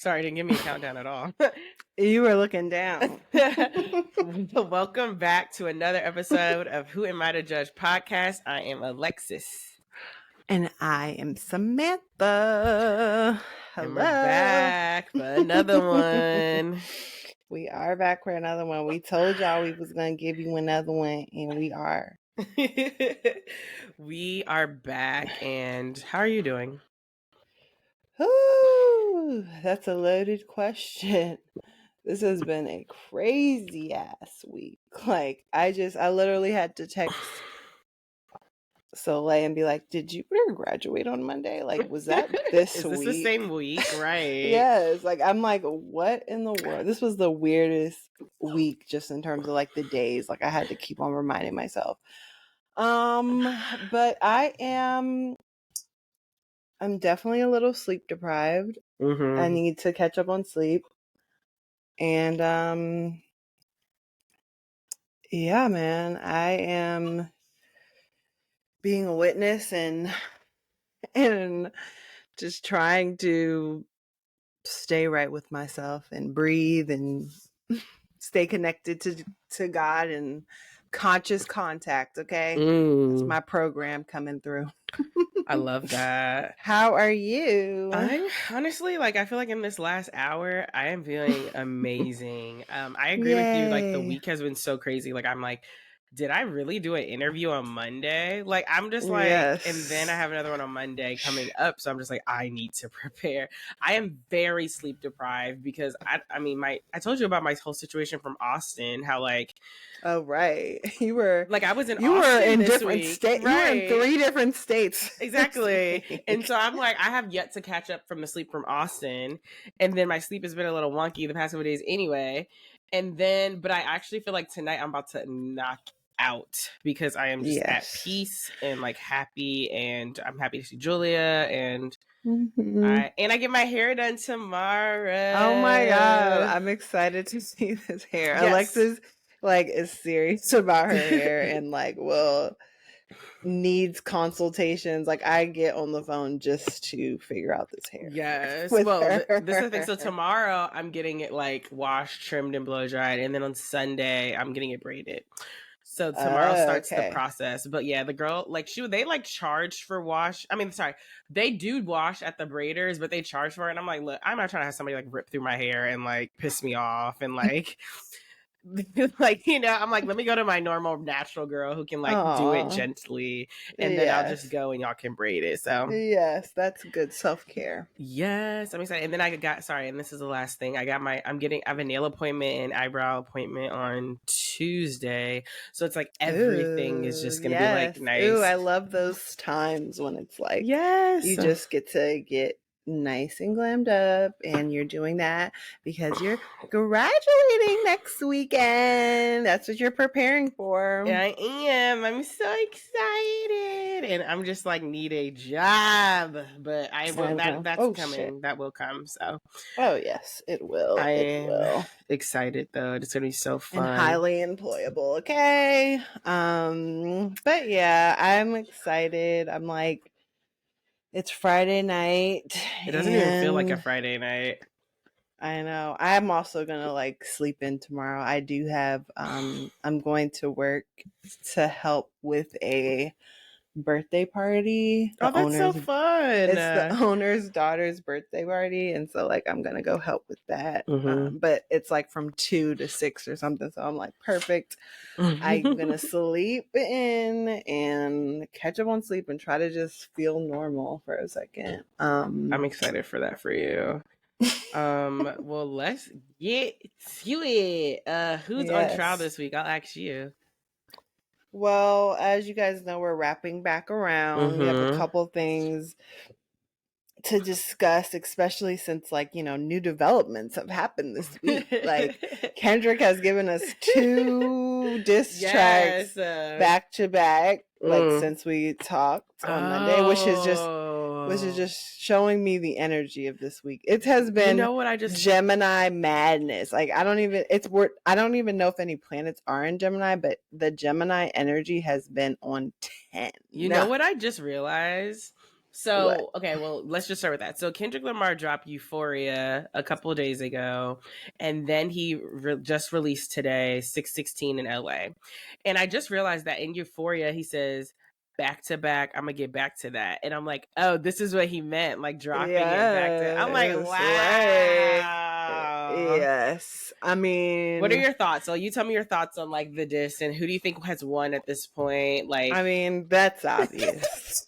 Sorry, didn't give me a countdown at all. You were looking down. Welcome back to another episode of Who Am I to Judge podcast. I am Alexis. And I am Samantha. Hello. And we're back for another one. We are back for another one. We told y'all we was going to give you another one, and we are. We are back, and how are you doing? Ooh, that's a loaded question. This has been a crazy ass week. Like, I literally had to text Soleil and be like, did Jupiter graduate on Monday? Like, was that this Is week? this the same week? Right. Yes. Like, I'm like, what in the world? This was the weirdest week just in terms of like the days. Like, I had to keep on reminding myself. But I'm definitely a little sleep deprived. Mm-hmm. I need to catch up on sleep. And yeah, man, I am being a witness and just trying to stay right with myself and breathe and stay connected to God and conscious contact. Okay. That's my program coming through. I love that. How are you? I'm honestly, like, I feel like in this last hour, I am feeling amazing. I agree with you. Like, the week has been so crazy. Like, I'm like, did I really do an interview on Monday? Like, I'm just like, Yes. and then I have another one on Monday coming up. So I'm just like, I need to prepare. I am very sleep deprived because I mean, I told you about my whole situation from Austin, how like, oh, right. You were like, I was in you Austin were in this different week. states. Right. You were in 3 different states. Exactly. And so I'm like, I have yet to catch up from the sleep from Austin. And then my sleep has been a little wonky the past couple days anyway. And then, but I actually feel like tonight I'm about to knock out because I am just at peace and like happy, and I'm happy to see Julia, and I get my hair done tomorrow. Oh my God. I'm excited to see this hair. Yes. Alexis like is serious about her hair and like needs consultations. Like I get on the phone just to figure out this hair. Yes. Well, this is the thing. So tomorrow I'm getting it like washed, trimmed, and blow dried, and then on Sunday I'm getting it braided. So tomorrow starts the process. But yeah, the girl, like they like charge for wash. I mean, sorry, they do wash at the braiders, but they charge for it. And I'm like, look, I'm not trying to have somebody like rip through my hair and like piss me off and like like, you know, I'm like, let me go to my normal natural girl who can like do it gently, and then I'll just go and y'all can braid it. So yes, that's good self-care. Yes, I'm excited. And then and this is the last thing. I have a nail appointment and eyebrow appointment on Tuesday. So it's like everything is just gonna be like nice. Ooh, I love those times when it's like, yes, you just get to get nice and glammed up, and you're doing that because you're graduating next weekend. That's what you're preparing for. I am. I'm so excited, and I'm just like need a job, but that's coming. Shit. That will come. So, oh yes, it will. I am excited though. It's gonna be so fun and highly employable. Okay, but yeah, I'm excited. I'm like, it's Friday night. It doesn't even feel like a Friday night. I know. I'm also gonna like sleep in tomorrow. I do have I'm going to work to help with a birthday party. Oh, that's so fun. It's the owner's daughter's birthday party, and so like I'm gonna go help with that. But it's like from 2 to 6 or something, so I'm like, perfect. I'm gonna sleep in and catch up on sleep and try to just feel normal for a second. I'm excited for that for you. Well, let's get to it. Who's on trial this week? I'll ask you. Well, as you guys know, we're wrapping back around. We have a couple things to discuss, especially since like, you know, new developments have happened this week. Like Kendrick has given us 2 diss tracks back to back, like since we talked on Monday, which is just showing me the energy of this week. It has been, you know what, Gemini madness. Like I don't even know if any planets are in Gemini, but the Gemini energy has been on 10. You know what I just realized? So, okay, well, let's just start with that. So, Kendrick Lamar dropped Euphoria a couple of days ago, and then he just released today 616 in LA. And I just realized that in Euphoria, he says, back to back, I'm going to get back to that. And I'm like, oh, this is what he meant, like dropping it back to. I'm like, wow. Right. Yes. I mean, what are your thoughts? So, you tell me your thoughts on like the diss, and who do you think has won at this point? Like, I mean, that's obvious.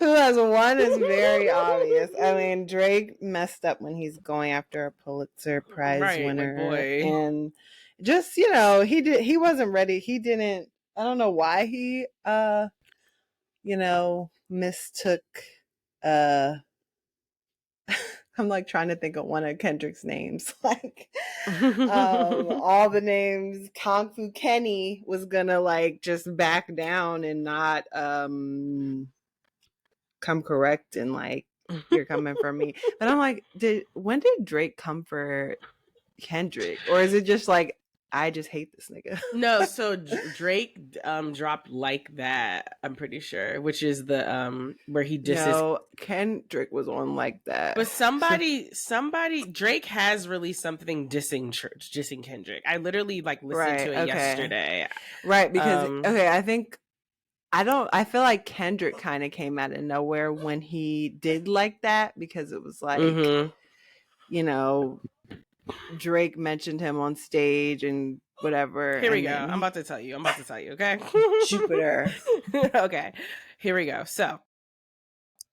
Who has won is very obvious. I mean, Drake messed up when he's going after a Pulitzer Prize winner. Like, boy. And just, he wasn't ready. He didn't, I don't know why he, mistook, I'm like trying to think of one of Kendrick's names. Like, all the names, Kung Fu Kenny was gonna like just back down and not, come correct and like you're coming for me. But I'm like, when did Drake come for Kendrick, or is it just like I just hate this nigga? No, so Drake dropped Like That, I'm pretty sure, which is the where he disses. No, Kendrick was on Like That. But somebody Drake has released something dissing Kendrick. I literally like listened to it yesterday. Right, because I feel like Kendrick kind of came out of nowhere when he did Like That, because it was like, Drake mentioned him on stage and whatever. Here we go. I'm about to tell you, okay? Jupiter. Okay, here we go. So,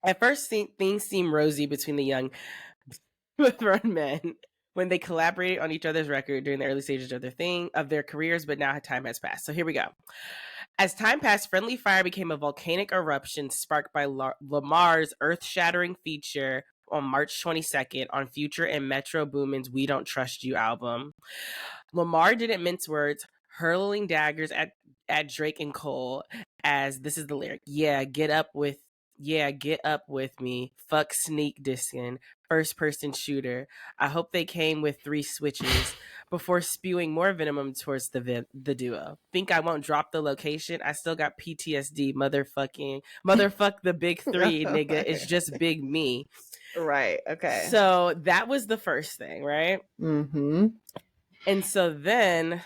at first, things seem rosy between the young grown men when they collaborated on each other's record during the early stages of their careers, but now time has passed. So here we go. As time passed, Friendly Fire became a volcanic eruption sparked by Lamar's earth-shattering feature on March 22nd on Future and Metro Boomin's We Don't Trust You album. Lamar didn't mince words, hurling daggers at Drake and Cole, as this is the lyric. Yeah, get up with me. Fuck sneak dissing. First person shooter. I hope they came with 3 switches before spewing more venom towards the duo. Think I won't drop the location? I still got PTSD. Motherfuck the big 3, nigga. It's just big me. Right. Okay. So that was the first thing, right? Mm-hmm. And so then,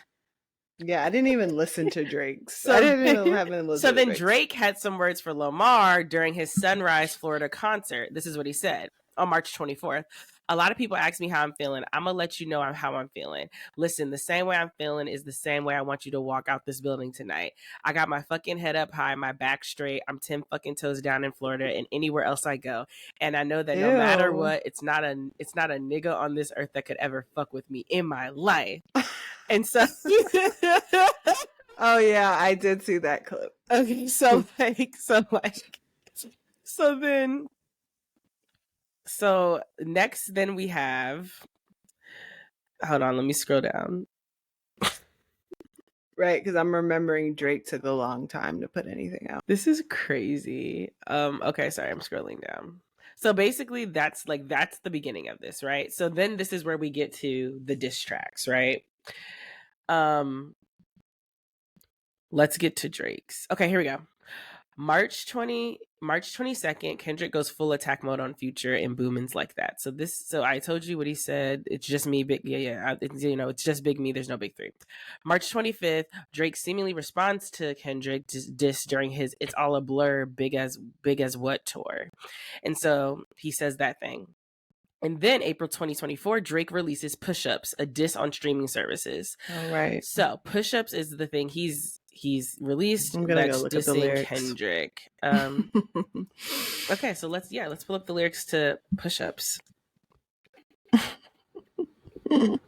yeah, I didn't even listen to Drake's. So then Drake had some words for Lamar during his Sunrise, Florida concert. This is what he said on March 24th. A lot of people ask me how I'm feeling. I'm going to let you know how I'm feeling. Listen, the same way I'm feeling is the same way I want you to walk out this building tonight. I got my fucking head up high, my back straight. I'm 10 fucking toes down in Florida and anywhere else I go. And I know that no matter what, it's not a nigga on this earth that could ever fuck with me in my life. And so oh yeah, I did see that clip. Okay, so next then we have, hold on, let me scroll down. Right, because I'm remembering Drake took a long time to put anything out. This is crazy. Okay, sorry, I'm scrolling down. So basically that's the beginning of this, right? So then this is where we get to the diss tracks, right? Let's get to Drake's. Okay, here we go. March 22nd, Kendrick goes full attack mode on Future and Boomin's Like That. So I told you what he said. It's just me, big it's just big me. There's no big 3. March 25th, Drake seemingly responds to Kendrick diss during his "It's All a Blur, big as what" tour, and so he says that thing. And then April 2024, Drake releases Push Ups, a diss on streaming services. All right. So Push Ups is the thing he's released. I'm gonna go look at the lyrics. Kendrick. Okay, so let's pull up the lyrics to Push Ups. Oh,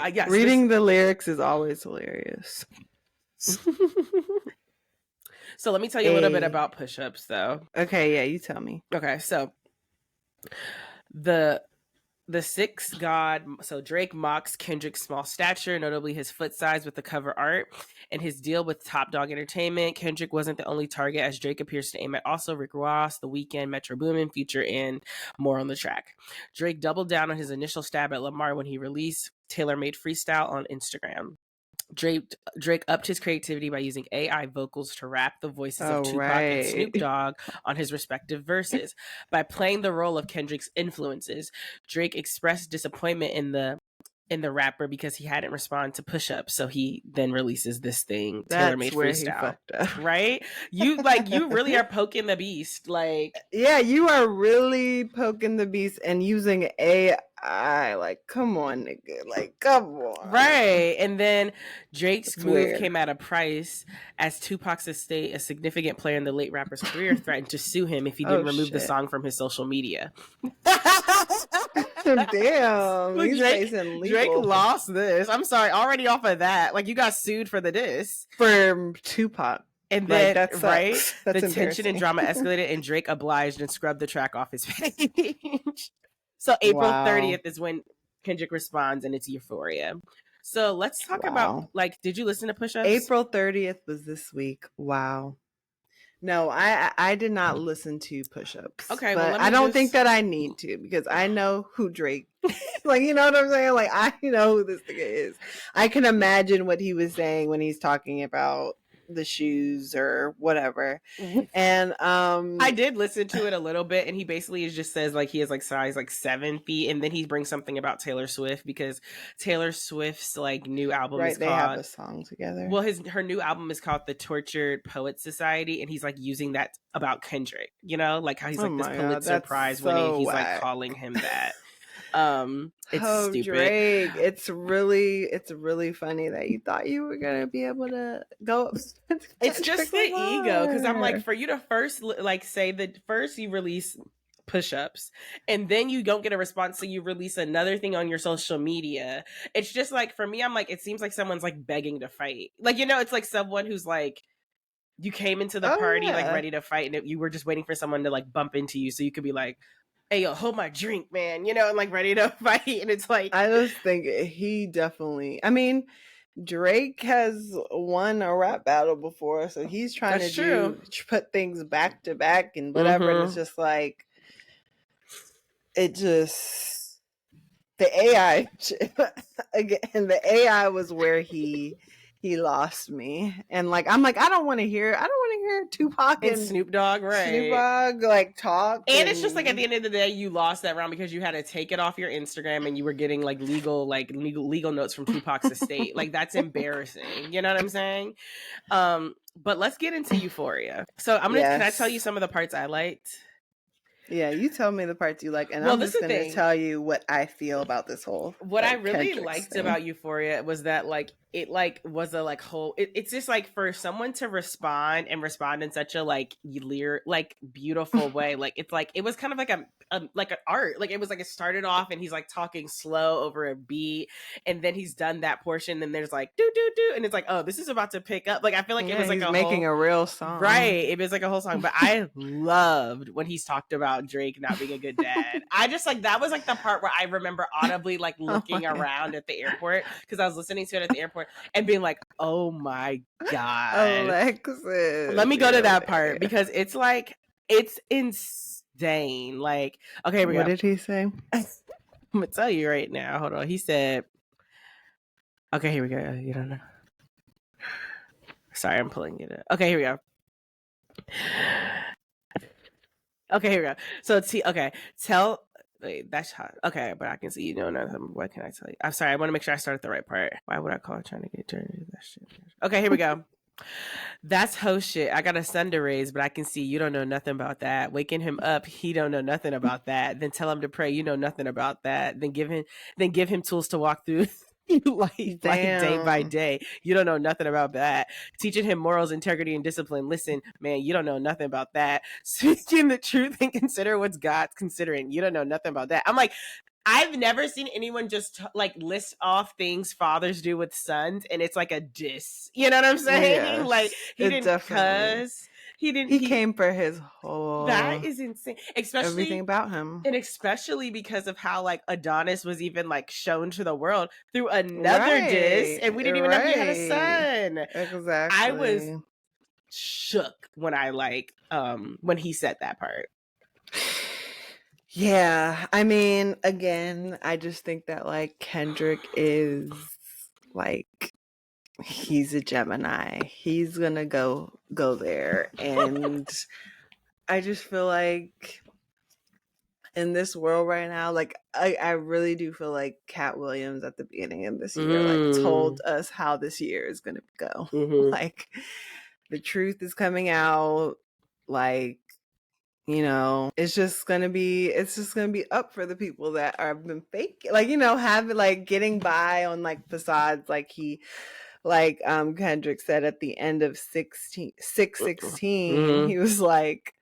yes. Reading the lyrics is always hilarious. So let me tell you a little bit about Push Ups, though. Okay, yeah, you tell me. Okay, so the sixth god, so Drake mocks Kendrick's small stature, notably his foot size with the cover art and his deal with Top Dog Entertainment. Kendrick wasn't the only target, as Drake appears to aim at also Rick Ross, The Weeknd, Metro Boomin, Future, and more on the track. Drake doubled down on his initial stab at Lamar when he released Tailor Made Freestyle on Instagram. Drake upped his creativity by using AI vocals to rap the voices of Tupac and Snoop Dogg on his respective verses. By playing the role of Kendrick's influences, Drake expressed disappointment in the rapper because he hadn't responded to push-ups, so he then releases this thing, tailor-made freestyle. Right? You really are poking the beast. Like, yeah, you are really poking the beast and using AI. Like, come on, nigga. Like, come on. Right. And then Drake's move came at a price, as Tupac's estate, a significant player in the late rapper's career, threatened to sue him if he didn't remove the song from his social media. Damn, he's facing legal. Drake lost this. I'm sorry, already off of that. Like, you got sued for the diss. For Tupac. And then, right, the tension and drama escalated, and Drake obliged and scrubbed the track off his page. So April 30th is when Kendrick responds, and it's Euphoria. So let's talk about, like, did you listen to Push-Ups? April 30th was this week. Wow. No, I did not listen to Push-Ups. Okay, but I don't think that I need to, because I know who Drake like, you know what I'm saying? Like, I know who this nigga is. I can imagine what he was saying when he's talking about the shoes or whatever. And I did listen to it a little bit, and he basically just says like he has like size like 7 feet, and then he brings something about Taylor Swift, because Taylor Swift's like new album is they called, have a song together. Well, her new album is called The Tortured Poets Society, and he's like using that about Kendrick, you know, like how he's like this Pulitzer Prize winning, he's like calling him that. It's stupid. Drake, it's really funny that you thought you were gonna be able to go up. It's just the ego, because I'm like, for you to first like say that first you release Push-Ups and then you don't get a response, so you release another thing on your social media. It's just like, for me, I'm like, it seems like someone's like begging to fight, like, you know, it's like someone who's like, you came into the party like ready to fight, and you were just waiting for someone to like bump into you so you could be like, hey, yo, hold my drink, man, you know, and like ready to fight. And it's like, I just think he definitely, I mean, Drake has won a rap battle before, so he's trying to put things back to back and whatever. And it's just like, it just, the AI again, the AI was where he lost me. And like, I'm like, I don't want to hear Tupac and Snoop Dogg, right? Snoop Dogg like talk. And it's just like, at the end of the day, you lost that round because you had to take it off your Instagram, and you were getting like legal notes from Tupac's estate. Like, that's embarrassing. You know what I'm saying? But let's get into Euphoria. So can I tell you some of the parts I liked? Yeah, you tell me the parts you like, and I'm just going to tell you what I feel about this whole. What I really liked about Euphoria was that like it like was a like whole. It's just like, for someone to respond in such a like beautiful way. Like, it's like, it was kind of like a like an art. Like, it was like, it started off and he's like talking slow over a beat, and then he's done that portion, and there's like do do do, and it's like, oh, this is about to pick up. Like, I feel like it was like making a real song, right? It was like a whole song. But I loved when he's talked about Drake not being a good dad. I just like, that was like the part where I remember audibly like looking around at the airport, because I was listening to it at the airport and being like, oh my god, Alexis, let me go to that part, because it's like, it's insane. Like, okay, here we go. What did he say? I'm gonna tell you right now. Hold on. He said, okay, here we go. You don't know. Sorry, I'm pulling it up. Okay, here we go. Okay, here we go. So, wait, that's hot. Okay, but I can see you know nothing. What can I tell you? I'm sorry. I want to make sure I start at the right part. Why would I call it trying to get turned into that shit? Okay, here we go. That's hoe shit. I got a son to raise, but I can see you don't know nothing about that. Waking him up, he don't know nothing about that. Then tell him to pray, you know nothing about that. Then give him tools to walk through life like day by day. You don't know nothing about that. Teaching him morals, integrity, and discipline. Listen, man, you don't know nothing about that. Speaking the truth and consider what's God's considering. You don't know nothing about that. I'm like, I've never seen anyone just like list off things fathers do with sons, and it's like a diss. You know what I'm saying? Yes, like, he didn't cuss. He came for his whole. That is insane. Especially everything about him, and especially because of how like Adonis was even like shown to the world through another diss, and we didn't even know he had a son. Exactly. I was shook when I when he said that part. Yeah, I mean, again, I just think that like Kendrick is like, He's a Gemini. He's gonna go there. And I just feel like in this world right now, like I really do feel like Cat Williams at the beginning of this year like told us how this year is gonna go. Like the truth is coming out, like, you know, it's just gonna be up for the people that have been fake, like, you know, having like getting by on like facades, like Kendrick said at the end of 616, he was like,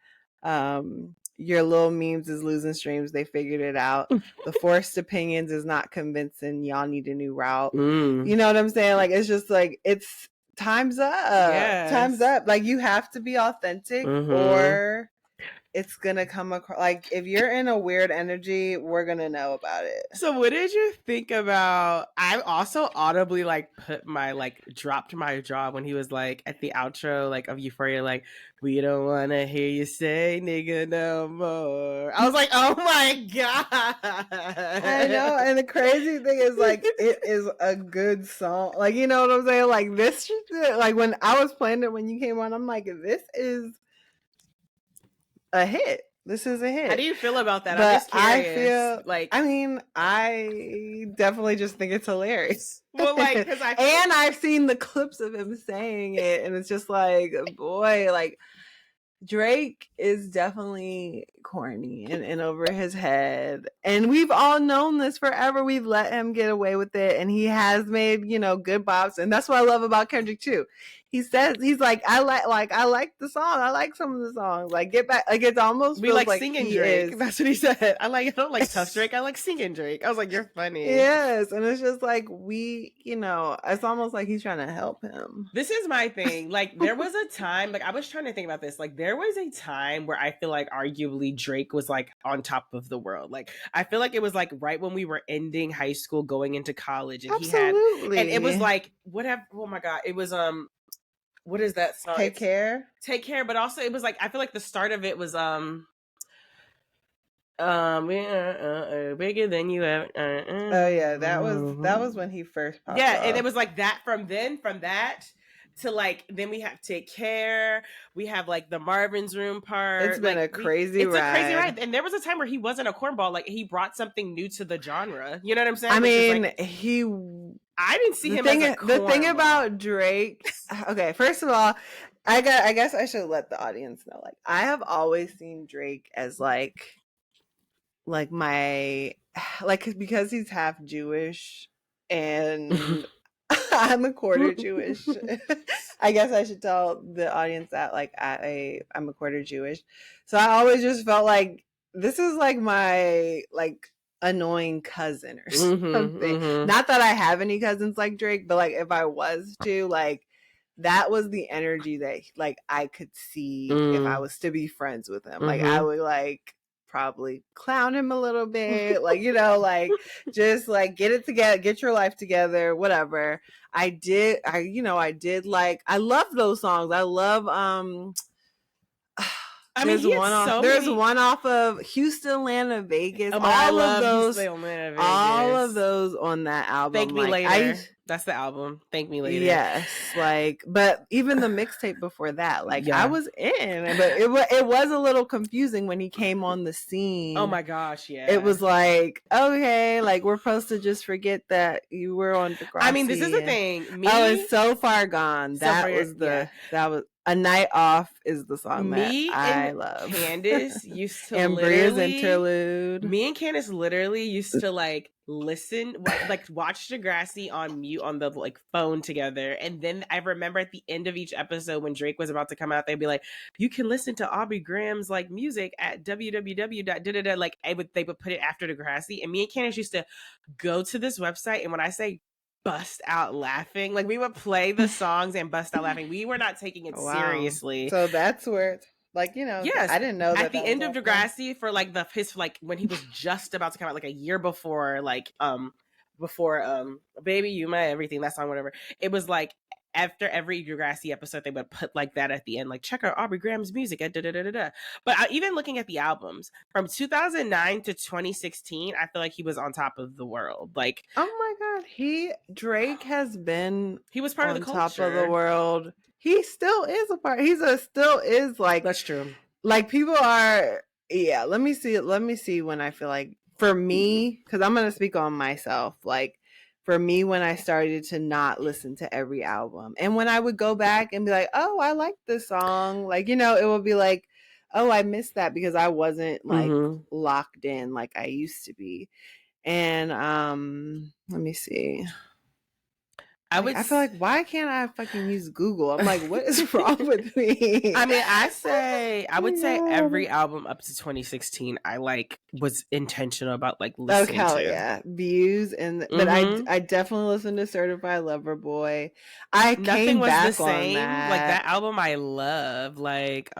your little memes is losing streams, they figured it out. The forced opinions is not convincing, y'all need a new route. You know what I'm saying? Like, it's just like, it's time's up. Time's up. Like, you have to be authentic or it's gonna come across like, if you're in a weird energy, we're gonna know about it. So what did you think about, I also audibly like dropped my jaw when he was like at the outro like of Euphoria, like, we don't want to hear you say nigga no more. I was like, oh my god. I know, and the crazy thing is like, it is a good song, like, you know what I'm saying, like this, like when I was playing it when you came on, I'm like, this is a hit. This is a hit. How do you feel about that? But I'm just curious. I feel like, I mean, I definitely just think it's hilarious. Well, like, because and I've seen the clips of him saying it, and it's just like, boy, like Drake is definitely corny and over his head. And we've all known this forever. We've let him get away with it. And he has made, you know, good bops. And that's what I love about Kendrick too. He says, he's like, I like the song. I like some of the songs. Like, get back. Like, it's almost we like like singing Drake. That's what he said. I don't like tough Drake. I like singing Drake. I was like, you're funny. Yes. And it's just like, we, you know, it's almost like he's trying to help him. This is my thing. Like, there was a time, like, I was trying to think about this. Like, there was a time where I feel like arguably Drake was like on top of the world. Like, I feel like it was like right when we were ending high school, going into college, and Absolutely. and it was like, whatever. Oh my God. It was, what is that song? Take Care. But also it was like, I feel like the start of it was bigger than you ever. Oh yeah, that was when he first popped off. And it was like that from that to like, then we have Take Care. We have like the Marvin's Room part. It's been like, a crazy ride. It's a crazy ride. And there was a time where he wasn't a cornball. Like, he brought something new to the genre. You know what I'm saying? I mean, like, I didn't see him as a cornball. The thing about Drake, okay, first of all, I guess I should let the audience know. Like, I have always seen Drake as like my, like, because he's half Jewish and I'm a quarter Jewish. I guess I should tell the audience that like I'm a quarter Jewish. So I always just felt like this is like my like annoying cousin or something. Not that I have any cousins like Drake, but like if I was to, like, that was the energy that like I could see if I was to be friends with him. Like, I would like probably clown him a little bit, like, you know, like just like get it together, get your life together, whatever. I love those songs. I love I mean, there's one off of Houston, Atlanta, Vegas. All of those on that album. Thank Me Later. That's the album. Thank Me Later. Yes, like, but even the mixtape before that, like, I was in, but it was a little confusing when he came on the scene. Oh my gosh, yeah. It was like, okay, like, we're supposed to just forget that you were on Degrassi. I mean, this is the thing. It's So Far Gone. That was A Night Off is the song that I love. Candace used to and Bria's interlude. Me and Candace literally used to like listen, like watch Degrassi on mute on the like phone together. And then I remember at the end of each episode when Drake was about to come out, they'd be like, you can listen to Aubrey Graham's like music at www.da. Like they would put it after Degrassi. And me and Candace used to go to this website, and when I say bust out laughing, like we would play the songs and bust out laughing. We were not taking it seriously. So that's where it's like, you know, yes, I didn't know that at the end of Degrassi for like his like when he was just about to come out, like a year before, like before Baby You My Everything, that song, whatever. It was like after every Degrassi episode, they would put like that at the end, like check out Aubrey Graham's music. But even looking at the albums from 2009 to 2016, I feel like he was on top of the world. Like, oh my God, Drake has been he was part of the culture, top of the world. He still is a part. Still is like, that's true. Like people are, yeah. Let me see when I feel like, for me, because I'm gonna speak on myself. Like for me, when I started to not listen to every album, and when I would go back and be like, oh, I like this song, like, you know, it would be like, oh, I missed that because I wasn't like locked in like I used to be. And let me see. I feel like, why can't I fucking use Google? I'm like, what is wrong with me? I mean, I would say every album up to 2016, I like was intentional about like listening to. Yeah, Views, but I definitely listened to Certified Lover Boy. Nothing came was back the same. On that. Like that album, I love. Like,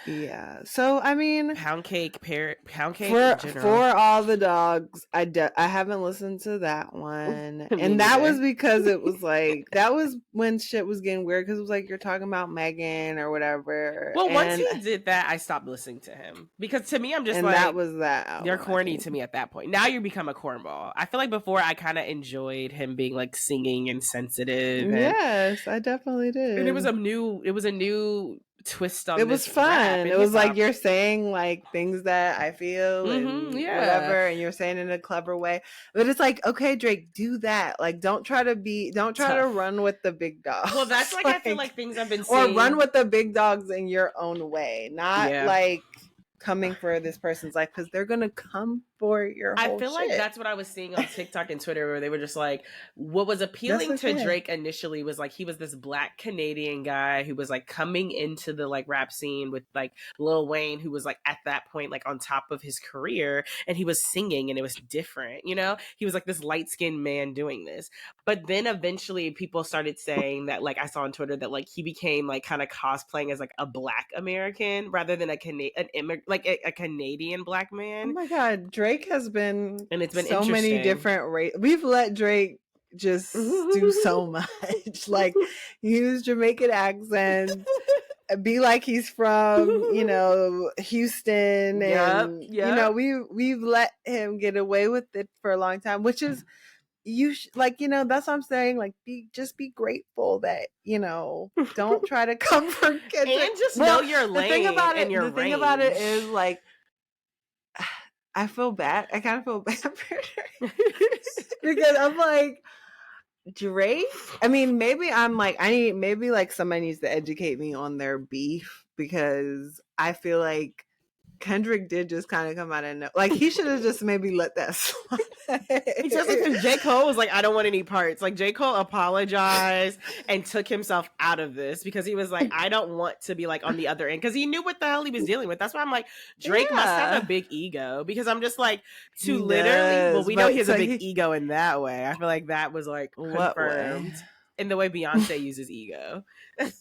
yeah. So I mean, Pound Cake for All the Dogs, I haven't listened to that one, and that was because it was like that was when shit was getting weird because it was like you're talking about Megan or whatever. Well, once he did that, I stopped listening to him because to me, I'm just like that was that album, you're corny to me at that point. Now you become a cornball. I feel like before I kind of enjoyed him being like singing and sensitive. And, yes, I definitely did. And it was a new twist on it was fun. It was like you're saying like things that I feel and whatever, and you're saying it in a clever way, but it's like, okay, Drake, do that. Like don't try to run with the big dogs. Well, that's like I feel like things I've been seeing. Or run with the big dogs in your own way, not like coming for this person's life, because they're gonna come for your whole I feel shit. like that's what I was seeing on TikTok and Twitter, where they were just like, what was appealing to Drake initially was like he was this Black Canadian guy who was like coming into the like rap scene with like Lil Wayne, who was like at that point like on top of his career, and he was singing and it was different, you know? He was like this light-skinned man doing this. But then eventually people started saying that, like I saw on Twitter, that like he became like kind of cosplaying as like a Black American rather than a Canadian Black man. Oh my God, Drake has been, and it's been so many different we've let Drake just do so much. Like use Jamaican accents, be like he's from, you know, Houston, and you know, we've let him get away with it for a long time, which is like, you know, that's what I'm saying. Like, just be grateful that, you know, don't try to come for Kendrick. And just know your lane. The thing about it is like, I feel bad. I kind of feel bad for her because I'm like, Drake. I mean, maybe I'm like, maybe like somebody needs to educate me on their beef, because I feel like Kendrick did just kind of come out and like he should have just maybe let that slide. Especially because J. Cole was like, I don't want any parts. Like J. Cole apologized and took himself out of this because he was like, I don't want to be like on the other end, because he knew what the hell he was dealing with. That's why I'm like, Drake must have a big ego, because I'm just like, we know he has a big ego in that way. I feel like that was like confirmed in the way Beyonce uses ego.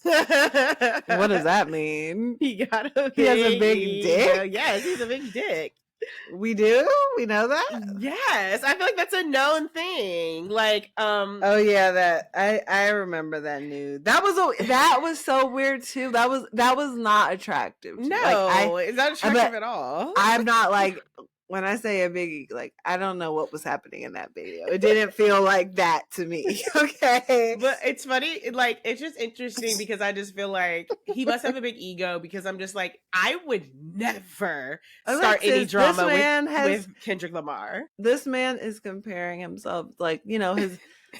What does that mean? He has a big dick? Yes, he's a big dick. We do? We know that? Yes. I feel like that's a known thing. Like, oh yeah, that I remember that news. That was so weird too. That was not attractive. No, like, it's not attractive at all. I'm not like, when I say a biggie, like, I don't know what was happening in that video. It didn't feel like that to me. Okay. But it's funny. Like, it's just interesting because I just feel like he must have a big ego, because I'm just like, I would never start any drama with Kendrick Lamar. This man is comparing himself, like, you know, his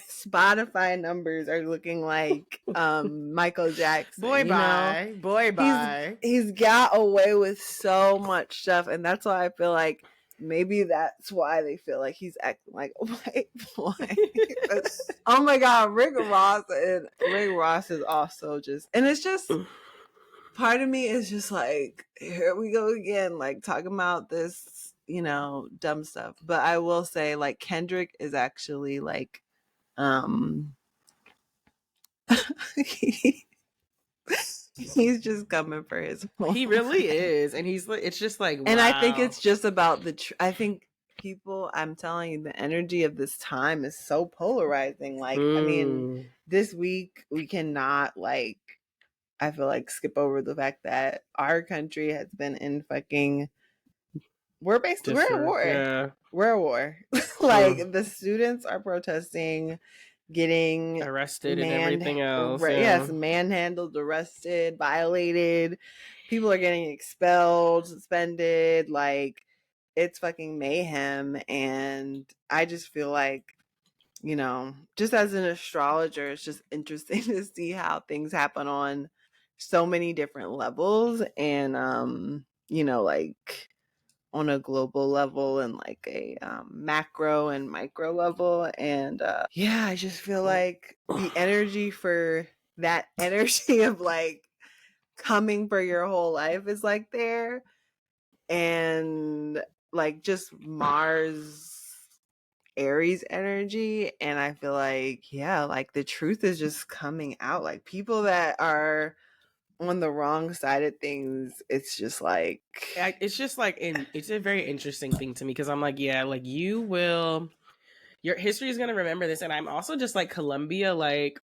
Spotify numbers are looking like Michael Jackson. Boy bye. He's got away with so much stuff, and that's why I feel like maybe that's why they feel like he's acting like a white boy. Oh my God, Rick Ross is also just, and it's just, part of me is just like, here we go again, like talking about this, you know, dumb stuff. But I will say, like, Kendrick is actually like, he's just coming for his moment. He really is, and he's like, it's just like, wow. And I think it's just about I think people, I'm telling you, the energy of this time is so polarizing. Like, I mean, this week we cannot, like, I feel like, skip over the fact that our country has been in fucking, we're at war. Yeah. We're at war. Like, the students are protesting, getting arrested and everything else. Yeah. Yes, manhandled, arrested, violated. People are getting expelled, suspended. Like, it's fucking mayhem. And I just feel like, you know, just as an astrologer, it's just interesting to see how things happen on so many different levels. And, you know, like, on a global level and like a macro and micro level. And yeah, I just feel like the energy for that energy of like coming for your whole life is like there. And like just Mars Aries energy. And I feel like, yeah, like the truth is just coming out. Like people that are on the wrong side of things, it's just like it's a very interesting thing to me because I'm like, yeah, like your history is gonna remember this, and I'm also just like Columbia, like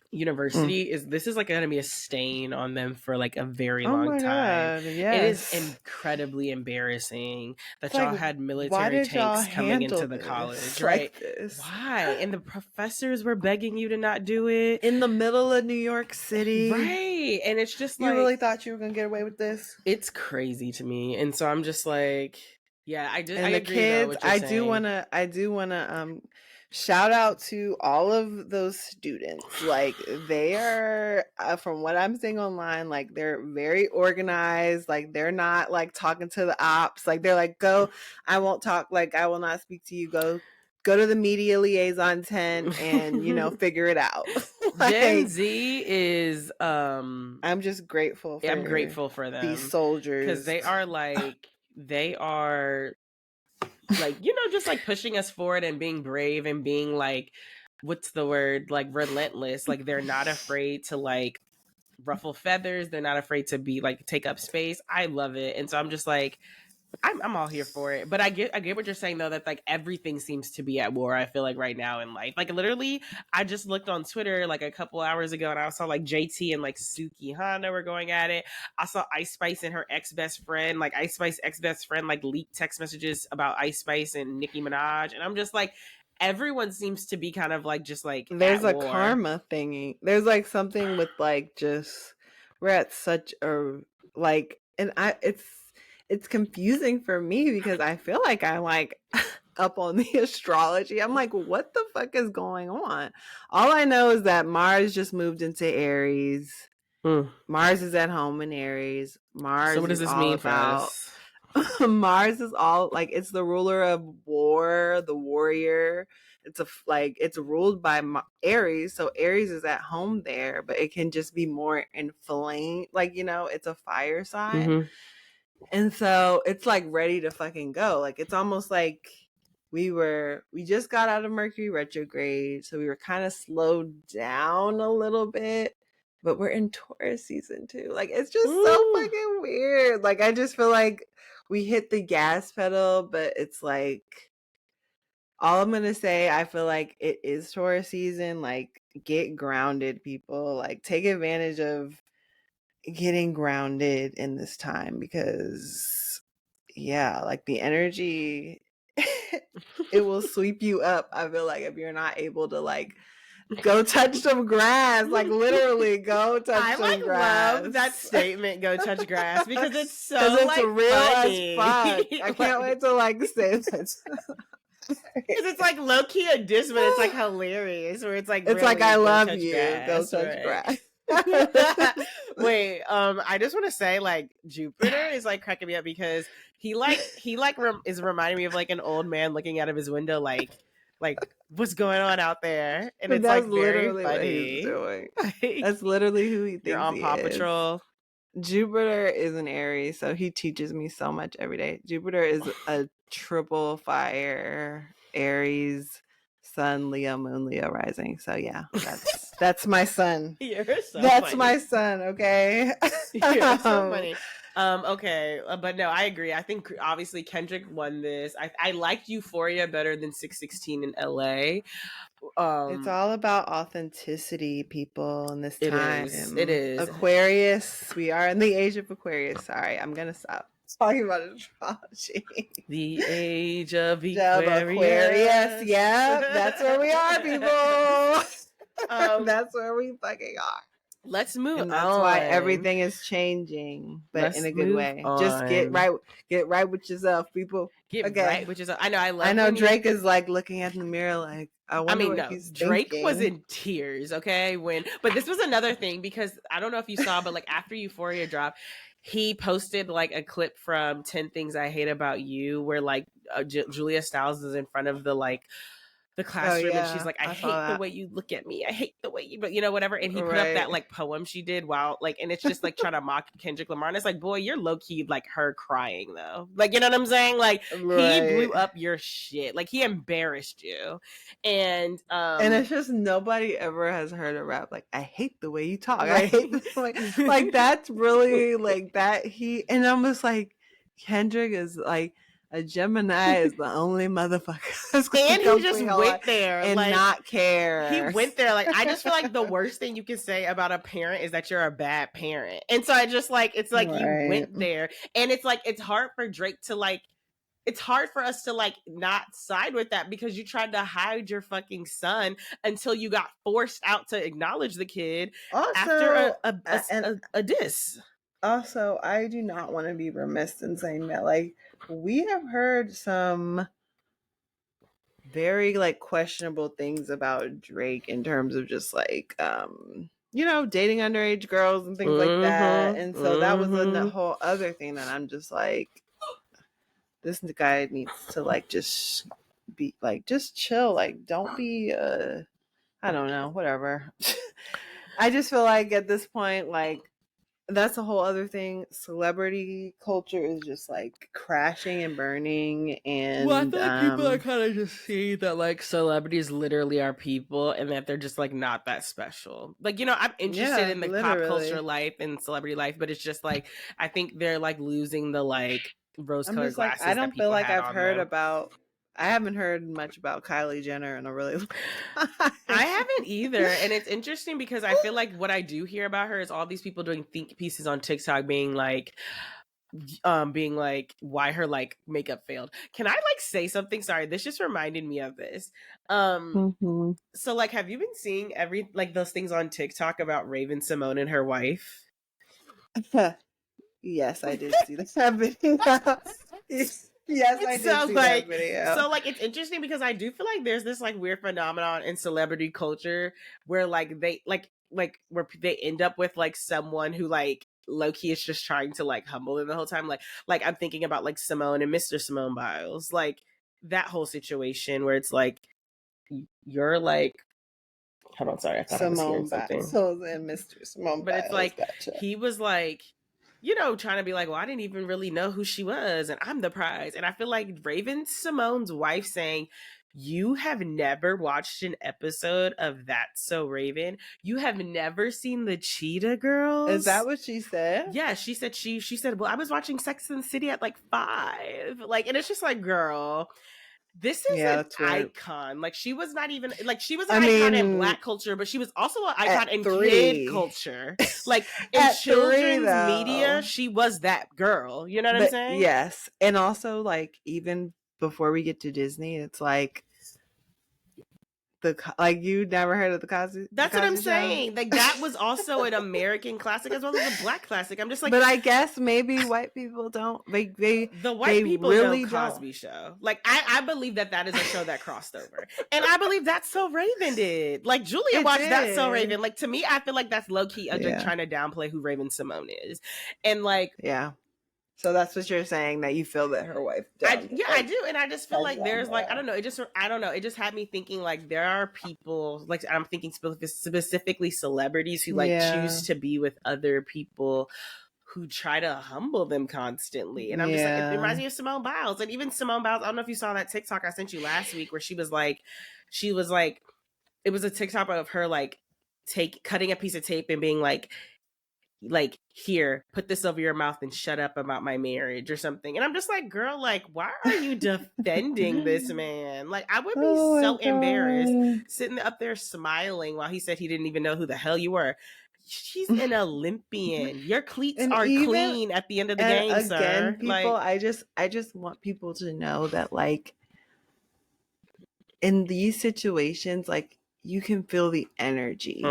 University this is like going to be a stain on them for like a very long time. God, yes. It is incredibly embarrassing that y'all had military tanks coming into the college, right? This? Why? And the professors were begging you to not do it in the middle of New York City, right? And it's just you really thought you were gonna get away with this? It's crazy to me, and so I'm just like, yeah, I agree. Kids, I do wanna shout out to all of those students. Like they are, from what I'm seeing online, like they're very organized. Like they're not like talking to the ops. Like they're like, go, I won't talk. Like I will not speak to you. Go to the media liaison tent and, you know, figure it out. Like, Gen Z is I'm just grateful for I'm grateful for them, these soldiers, because they are like you know, just like pushing us forward and being brave and being like, what's the word, like relentless. Like they're not afraid to like ruffle feathers, they're not afraid to be like take up space. I love it. And so I'm just like, I'm all here for it. But I get what you're saying though, that like everything seems to be at war, I feel like, right now in life. Like literally, I just looked on Twitter like a couple hours ago and I saw like JT and like Suki Hana were going at it. I saw Ice Spice and her ex-best friend, like Ice Spice ex-best friend, like leaked text messages about Ice Spice and Nicki Minaj. And I'm just like, everyone seems to be kind of like just like there's a war. Karma thingy. There's like something with like just we're at such a like, and it's confusing for me because I feel like I'm like up on the astrology. I'm like, what the fuck is going on? All I know is that Mars just moved into Aries. Mars is at home in Aries. Mars. So what does this mean for us? Mars is all like, it's the ruler of war, the warrior. It's ruled by Aries, so Aries is at home there, but it can just be more inflamed. Like, you know, it's a fire sign. And so it's like ready to fucking go. Like it's almost like we just got out of Mercury retrograde, so we were kind of slowed down a little bit, but we're in Taurus season 2. Like it's just so fucking weird. Like I just feel like we hit the gas pedal, but it's like, all I'm gonna say, I feel like it is Taurus season. Like get grounded, people. Like take advantage of getting grounded in this time, because yeah, like the energy it will sweep you up. I feel like if you're not able to like go touch some grass, like literally go touch some grass. I love that statement, go touch grass, because it's so it's like real funny. As fuck. I can't wait to like say that. Because it's like low key a diss, but it's like hilarious. Where it's like, it's really, like I love you. Go touch grass. Wait, I just want to say, like, Jupiter is like cracking me up because he is reminding me of like an old man looking out of his window, like what's going on out there, and it's like very funny. What he's doing. That's literally who he thinks you're on Paw Patrol. Jupiter is an Aries, so he teaches me so much every day. Jupiter is a triple fire, Aries, Sun, Leo, Moon, Leo, rising. So yeah, that's my sun. You're so that's funny. My sun. Okay. You're so funny. Okay, but no, I agree. I think obviously Kendrick won this. I liked Euphoria better than 616 in LA. It's all about authenticity, people, in this It is. It time. is. Aquarius. We are in the age of Aquarius. Sorry, I'm gonna stop talking about astrology. The age of Aquarius. Aquarius. Yep, that's where we are, people. That's where we fucking are. Let's move And that's on. why everything is changing, but in a good way. On. Just get right with yourself, people. Get right with yourself. I know. I know Drake is like looking at the mirror like, I wonder what he's Drake thinking. was in tears, okay? But this was another thing, because I don't know if you saw, but like after Euphoria dropped, he posted like a clip from 10 Things I Hate About You, where like Julia Stiles is in front of the classroom, and she's like, I hate the way you look at me. I hate the way you, but whatever. And he put up that like poem she did while like, and it's just like trying to mock Kendrick Lamar. And it's like, boy, you're low key like her crying though. Like, you know what I'm saying? Like he blew up your shit. Like he embarrassed you. And it's just nobody ever has heard a rap like, I hate the way you talk. Right? I hate the way, like that's really like that and I'm just like, Kendrick is like, a Gemini is the only motherfucker. And he just went there and like, not care. He went there like, I just feel like the worst thing you can say about a parent is that you're a bad parent. And so I just like, it's like you went there, and it's like, it's hard for Drake to like, it's hard for us to like not side with that, because you tried to hide your fucking son until you got forced out to acknowledge the kid after a diss. Also, I do not want to be remiss in saying that, like, we have heard some very like questionable things about Drake in terms of just like dating underage girls and things like that. And so that was a whole other thing that I'm just like, this guy needs to like just be like, just chill, like don't be I don't know, whatever. I just feel like at this point, like, that's a whole other thing. Celebrity culture is just like crashing and burning, and I feel like people are kind of just seeing that like celebrities literally are people, and that they're just like not that special. Like, I'm interested in the pop culture life and celebrity life, but it's just like, I think they're like losing the like rose-colored glasses. I don't feel like I've heard about. I haven't heard much about Kylie Jenner in a really long time. I haven't either. And it's interesting because I feel like what I do hear about her is all these people doing think pieces on TikTok being like why her like makeup failed. Can I like say something? Sorry, this just reminded me of this. So like, have you been seeing those things on TikTok about Raven Simone and her wife? Yes, I did see that video. Yes, I did see that video. So like, it's interesting because I do feel like there's this like weird phenomenon in celebrity culture where like they like where they end up with like someone who like low-key is just trying to like humble them the whole time. Like I'm thinking about like Simone and Mr. Simone Biles, like that whole situation where it's like, you're like, hold on, sorry, I thought Simone I was hearing something. and Mr. Simone but Biles, it's like, gotcha. He was like, trying to be like, well, I didn't even really know who she was, and I'm the prize. And I feel like Raven Simone's wife saying, you have never watched an episode of That's So Raven. You have never seen the Cheetah Girls. Is that what she said? Yeah, she said, she said, well, I was watching Sex and the City at like 5. Like, and it's just like, girl, this is an icon. Like, she was not even like, she was an icon in Black culture, but she was also an icon in kid culture. Like in children's media, she was that girl. You know what I'm saying? Yes. And also like, even before we get to Disney, it's like, you never heard of the Cosby? That's what I'm saying. Like, that was also an American classic as well as a Black classic. I'm just like, but I guess maybe white people don't. The white people really know Cosby Show. Like, I believe that is a show that crossed over, and I believe That's So Raven did. Like, Julia watched That's So Raven. Like, to me, I feel like that's low key trying to downplay who Raven Simone is, and like, yeah. So that's what you're saying, that you feel that her wife does. I do. And I just feel like there's like, I don't know. It just had me thinking like, there are people, like, I'm thinking specifically celebrities who like choose to be with other people who try to humble them constantly. And I'm just like, it reminds me of Simone Biles. And even Simone Biles, I don't know if you saw that TikTok I sent you last week where she was like, it was a TikTok of her like cutting a piece of tape and being like, like, here, put this over your mouth and shut up about my marriage or something. And I'm just like, girl, like, why are you defending this man? Like, I would be so embarrassed sitting up there smiling while he said he didn't even know who the hell you were. She's an Olympian. Your cleats are clean at the end of the game, again, sir. people, like, I just want people to know that, like, in these situations, like, you can feel the energy.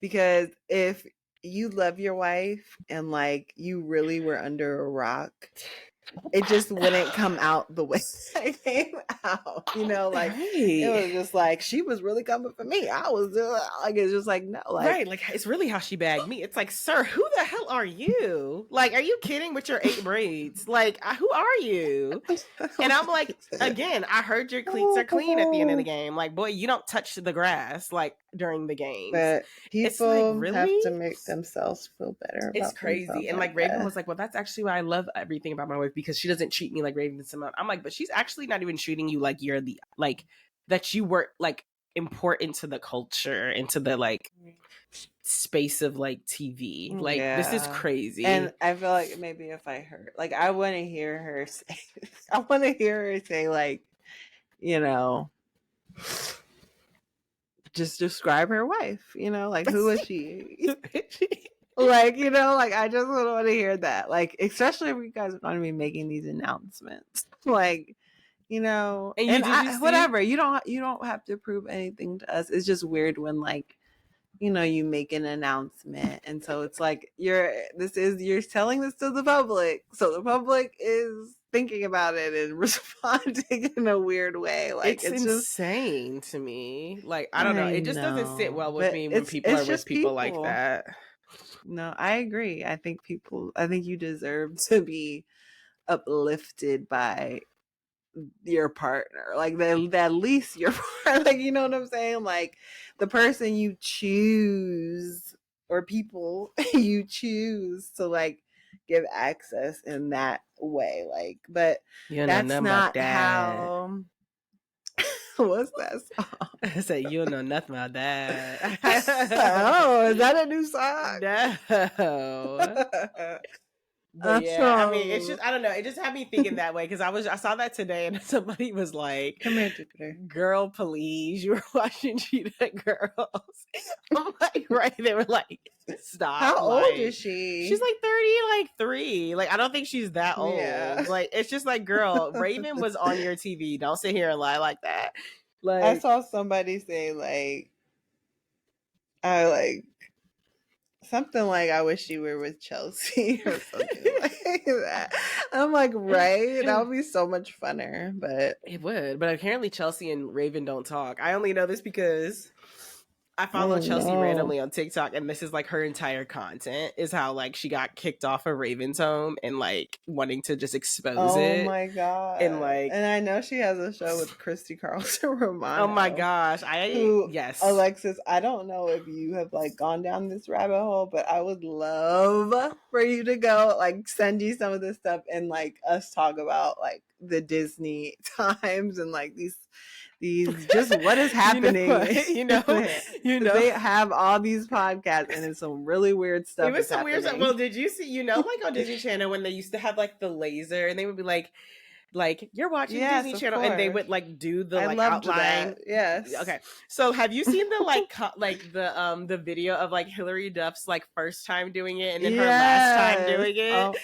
Because if you love your wife and, like, you really were under a rock, it just wouldn't come out the way it came out. You know, like, it was just like, she was really coming for me. I was like, it's just like, no, like, right, like, it's really how she bagged me. It's like, sir, who the hell are you? Like, are you kidding with your 8 braids? Like, who are you? And I'm like, again, I heard your cleats are clean at the end of the game. Like, boy, you don't touch the grass, like, during the games. But people like, really? have to make themselves feel better about it's crazy. And like Raven was like, well, that's actually why I love everything about my wife, because she doesn't treat me like Raven and Simone. I'm like, but she's actually not even treating you like you're the, like, that you were like important to the culture, into the like space of like TV. Like, this is crazy. And I feel like maybe if I heard, like, I want to hear her say, I want to hear her say, like, you know, just describe her wife, you know, like, who is she? Like, you know, like, I just want to hear that, like, especially if you guys are going to be making these announcements, like, you know, and whatever, you don't have to prove anything to us. It's just weird when, like, you know, you make an announcement, and so it's like you're telling this to the public, so the public is thinking about it and responding in a weird way. Like, it's insane to me. Like, I don't know. It just doesn't sit well with me when people are with people like that. No, I agree. I think you deserve to be uplifted by your partner, like, at least your partner, like, you know what I'm saying, like, the person you choose, or people you choose to, like, give access in that way, like, but that's not how. What's that song? I said, you don't know nothing about that. Oh, is that a new song? No. But yeah, I mean, it's just, I don't know. It just had me thinking that way, because I saw that today, and somebody was like, "Come here, Jupiter. Girl, please, you were watching Cheetah Girls." I'm like, right? They were like, stop. How old is she? She's like 33. Like, I don't think she's that old. Yeah. Like, it's just like, girl, Raven was on your TV. Don't sit here and lie like that. Like, I saw somebody say, like, something like, I wish you were with Chelsea or something like that. I'm like, right? That would be so much funner. But it would. But apparently Chelsea and Raven don't talk. I only know this because I follow Chelsea randomly on TikTok, and this is like her entire content is how, like, she got kicked off of Raven's home and, like, wanting to just expose it. Oh my god! And, like, and I know she has a show with Christy Carlson Romano. Oh my gosh! Yes, Alexis. I don't know if you have, like, gone down this rabbit hole, but I would love for you to go, like, send you some of this stuff, and, like, us talk about, like, the Disney times and, like, these just what is happening. you know they have all these podcasts, and it's some really weird stuff. It was some weird stuff. Well, did you see, like, on Disney Channel when they used to have, like, the laser, and they would be like, you're watching Disney Channel, and they would, like, do the, like, outline. That. Yes. Okay. So have you seen the, like, the video of, like, Hilary Duff's, like, first time doing it, and then her last time doing it? Oh.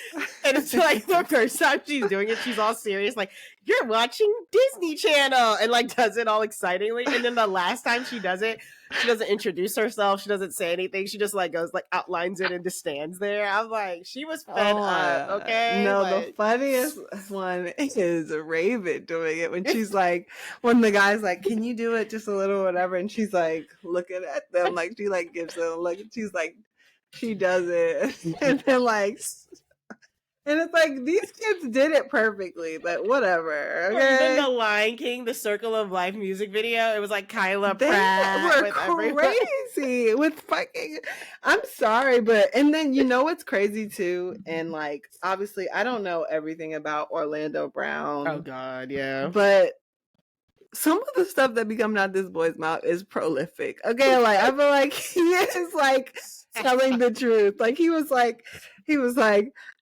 And it's like, the first time she's doing it, she's all serious, like, you're watching Disney Channel, and, like, does it all excitingly. And then the last time she does it, she doesn't introduce herself. She doesn't say anything. She just, like, goes, like, outlines it and just stands there. I'm like, she was fed up, okay? No, like, the funniest one is Raven doing it when she's like, when the guy's like, can you do it just a little, whatever? And she's like, looking at them, like, she, like, gives them a look, and she's like, she does it. And then, like, and it's like, these kids did it perfectly, but whatever. Okay? Or even the Lion King, the Circle of Life music video, it was like Kyla Pratt. They were crazy with fucking, I'm sorry, but, and then, you know what's crazy too? And, like, obviously, I don't know everything about Orlando Brown. Oh God, yeah. But some of the stuff that be coming out this boy's mouth is prolific. Okay, like I feel like he is like telling the truth. Like he was like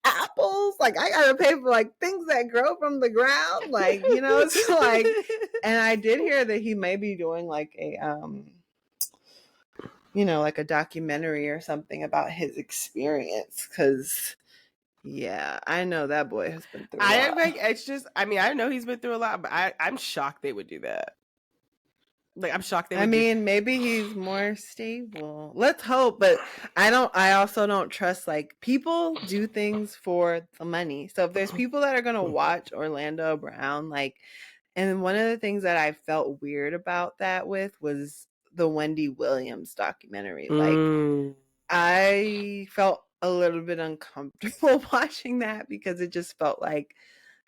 apples. Like I gotta pay for like things that grow from the ground. Like it's like. And I did hear that he may be doing like a like a documentary or something about his experience because. Yeah, I know that boy has been through a lot. Like, it's just, I mean, I know he's been through a lot, but I'm shocked they would do that. Like, I'm shocked they would maybe he's more stable. Let's hope, but I also don't trust, like, people do things for the money. So if there's people that are going to watch Orlando Brown, like, and one of the things that I felt weird about that with was the Wendy Williams documentary. Like, I felt a little bit uncomfortable watching that because it just felt like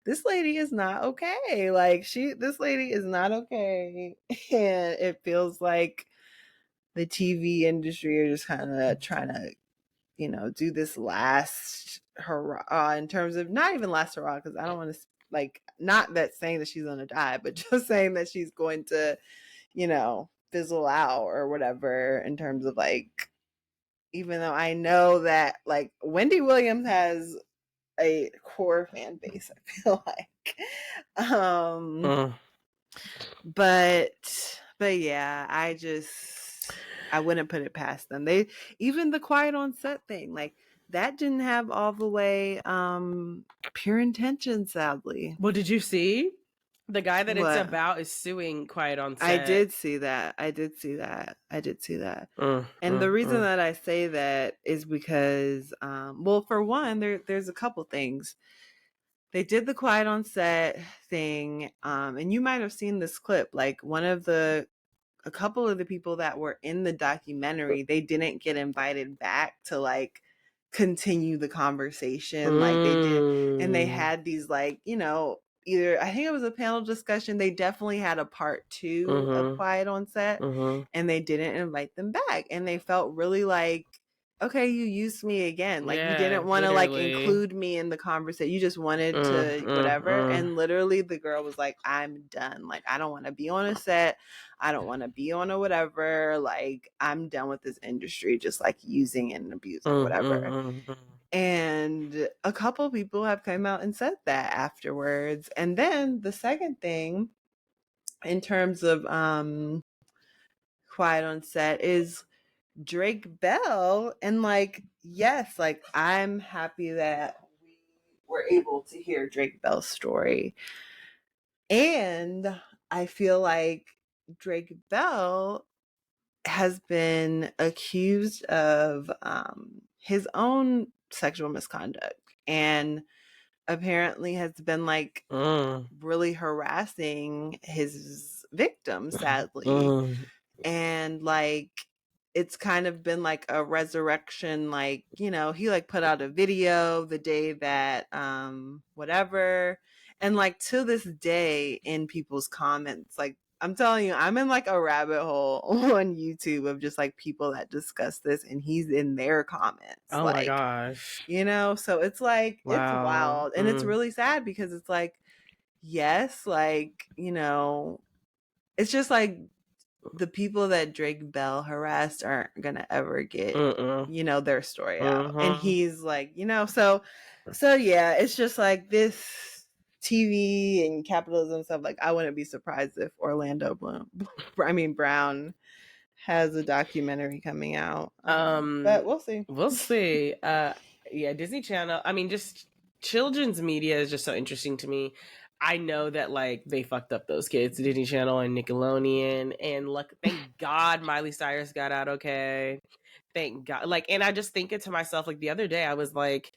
this lady is not okay. Like this lady is not okay. And it feels like the TV industry are just kind of trying to, do this last hurrah in terms of not even last hurrah. Cause I don't want to like, not that saying that she's going to die, but just saying that she's going to, fizzle out or whatever in terms of like, even though I know that like Wendy Williams has a core fan base, I feel like. But yeah, I wouldn't put it past them. They even the quiet on set thing, like that didn't have all the way pure intention, sadly. Well, did you see? The guy that it's about is suing Quiet on Set. I did see that. And the reason that I say that is because, well, for one, there's a couple things. They did the Quiet on Set thing, and you might have seen this clip. Like a couple of the people that were in the documentary, they didn't get invited back to like continue the conversation like they did, and they had these like either I think it was a panel discussion. They definitely had a part 2 of Quiet on Set, and they didn't invite them back, and they felt really like, okay, you used me again. Like you didn't want to like include me in the conversation. You just wanted to whatever. And literally the girl was like, I'm done. Like I don't want to be on a set. I don't want to be on a whatever. Like I'm done with this industry, just like using and abusing whatever. And a couple people have come out and said that afterwards. And then the second thing in terms of Quiet on Set is Drake Bell. And like, yes, like I'm happy that we were able to hear Drake Bell's story. And I feel like Drake Bell has been accused of his own sexual misconduct and apparently has been like really harassing his victims, sadly. And like it's kind of been like a resurrection, like he like put out a video the day that whatever, and like to this day in people's comments, like I'm telling you, I'm in like a rabbit hole on YouTube of just like people that discuss this, and he's in their comments. Oh like, my gosh. So it's like, wow. It's wild. And it's really sad because it's like, yes, like, it's just like the people that Drake Bell harassed aren't going to ever get, their story out. And he's like, so yeah, it's just like this TV and capitalism stuff. Like I wouldn't be surprised if Orlando Brown has a documentary coming out. But we'll see. Yeah, Disney Channel. I mean, just children's media is just so interesting to me. I know that like they fucked up those kids, Disney Channel and Nickelodeon, and thank God Miley Cyrus got out okay. Thank God. Like, and I just thinking to myself, like the other day I was like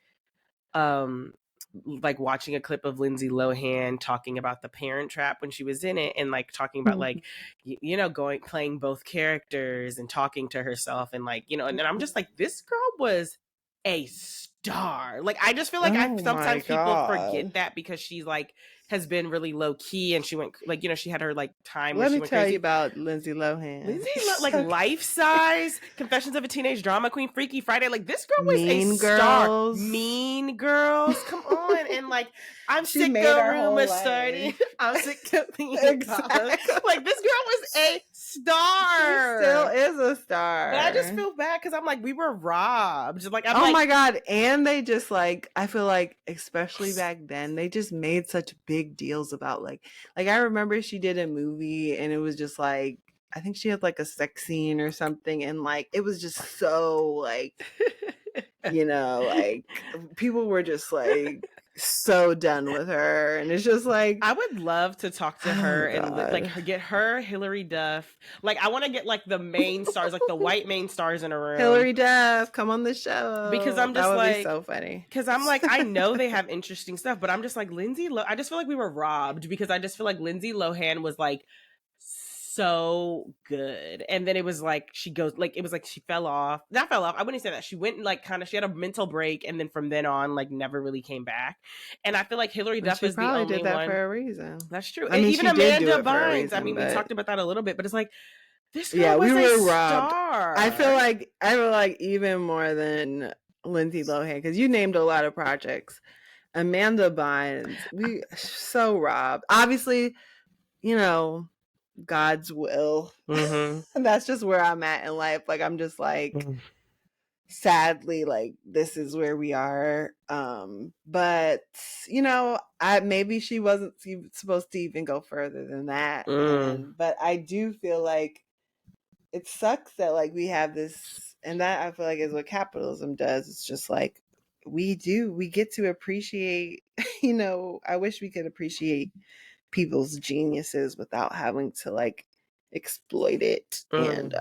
watching a clip of Lindsay Lohan talking about The Parent Trap when she was in it, and like talking about like playing both characters and talking to herself, and like and then I'm just like, this girl was a star. Like I just feel like sometimes people forget that because she's like has been really low key, and she went like, you know, she had her like time where Let she me went tell crazy. you about Lindsay Lohan. Like Life Size, Confessions of a Teenage Drama Queen, Freaky Friday. Like this girl was Mean a Girls. star. Mean Girls, come on. And like, I'm She sick made of our rumors whole starting. life. I'm sick of being Exactly. like this girl was a star. She still is a star. But I just feel bad because I'm like, we were robbed. Like, I'm oh like, my God. And they just like, I feel like, especially back then, they just made such big deals about like I remember she did a movie and it was just like, I think she had like a sex scene or something. And like, it was just so like, you know, like people were just like so done with her. And it's just like, I would love to talk to her and like get her, Hilary Duff. Like, I want to get like the main stars, like the white main stars in a room. Hilary Duff, come on the show. Because I'm just that would like, be so funny. Because I'm like, I know they have interesting stuff, but I'm just like, I just feel like we were robbed because I just feel like Lindsay Lohan was like so good. And then it was like, she fell off. Not fell off. I wouldn't say that. She went like she had a mental break. And then from then on, like never really came back. And I feel like Hilary Duff is the only one. She did that for a reason. That's true. I mean, even Amanda Bynes. I mean, we talked about that a little bit, but it's like, this girl was a star. I feel like even more than Lindsay Lohan, because you named a lot of projects. Amanda Bynes, we so robbed. Obviously, you know, God's will. Mm-hmm. That's just where I'm at in life. Like, I'm just like, sadly, like, this is where we are. But you know, maybe she wasn't supposed to even go further than that. But I do feel like it sucks that like we have this, and that I feel like is what capitalism does. It's just like we get to appreciate, you know, I wish we could appreciate people's geniuses without having to like exploit it. And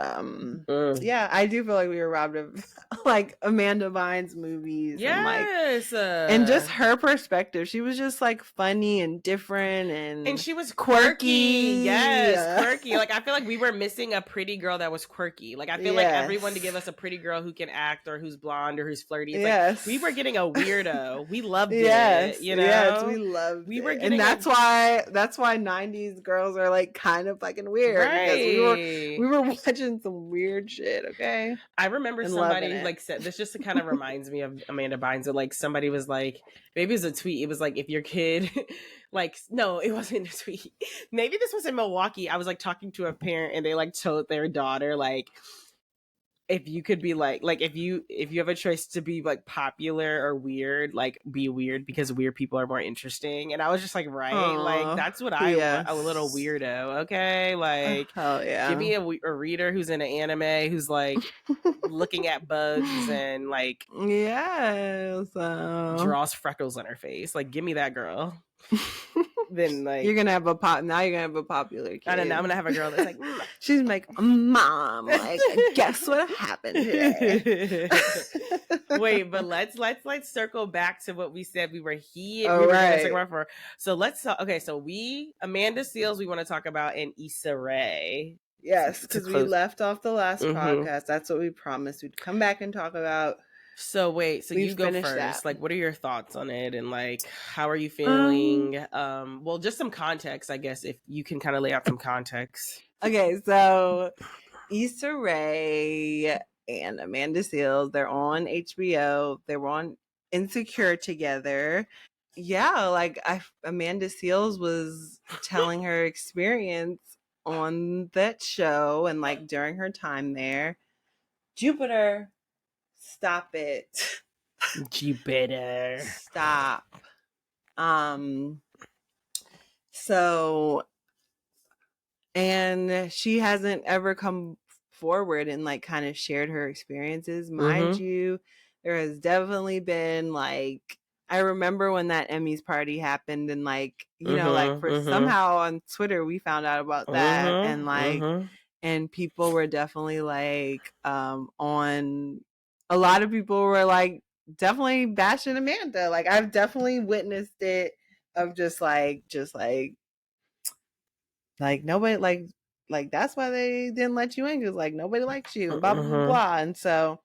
yeah, I do feel like we were robbed of like Amanda Bynes movies. Yes. And just her perspective. She was just like funny and different and she was quirky. Yes, quirky. Like I feel like we were missing a pretty girl that was quirky. Like I feel like everyone to give us a pretty girl who can act or who's blonde or who's flirty. It's like we were getting a weirdo. We loved it. You know? Yes, we loved we were it. And that's why 90s girls are like kind of fucking weird. Right. Because we were watching some weird shit, okay? I remember somebody like said this just kind of reminds me of Amanda Bynes. But like somebody was like, maybe it was a tweet. It was like, if your kid, like, no, it wasn't a tweet. Maybe this was in Milwaukee. I was like talking to a parent and they like told their daughter like, if you could be like if you have a choice to be like popular or weird, like be weird because weird people are more interesting. And I was just like, right. Aww, like that's what I want, a little weirdo. Okay. Like, give me a reader who's in an anime, who's like looking at bugs and like, draws freckles on her face. Like, give me that girl. Then like you're gonna have a popular kid. I don't know. I'm gonna have a girl that's like she's like, Mom, like guess what happened today? Wait, but let's circle back to what we said we were here. We were gonna talk about for. So let's so Amanda Seales we want to talk about, and Issa Rae. Yes, because we left off the last podcast. That's what we promised we'd come back and talk about. So wait, so you go first. That. Like, what are your thoughts on it, and like, how are you feeling? Well, just some context, I guess, if you can kind of lay out some context. Okay, so Issa Rae and Amanda Seales, they're on HBO. They were on Insecure together. Yeah, like Amanda Seales was telling her experience on that show and like during her time there. Jupiter. Stop it. Jupiter. Stop. So, and she hasn't ever come forward and like kind of shared her experiences. Mind you, there has definitely been like, I remember when that Emmys party happened and like, you know, like for somehow on Twitter, we found out about that and like, and people were definitely like, on, a lot of people were like definitely bashing Amanda. Like I've definitely witnessed it of just like nobody like that's why they didn't let you in because like nobody likes you, blah blah blah. And so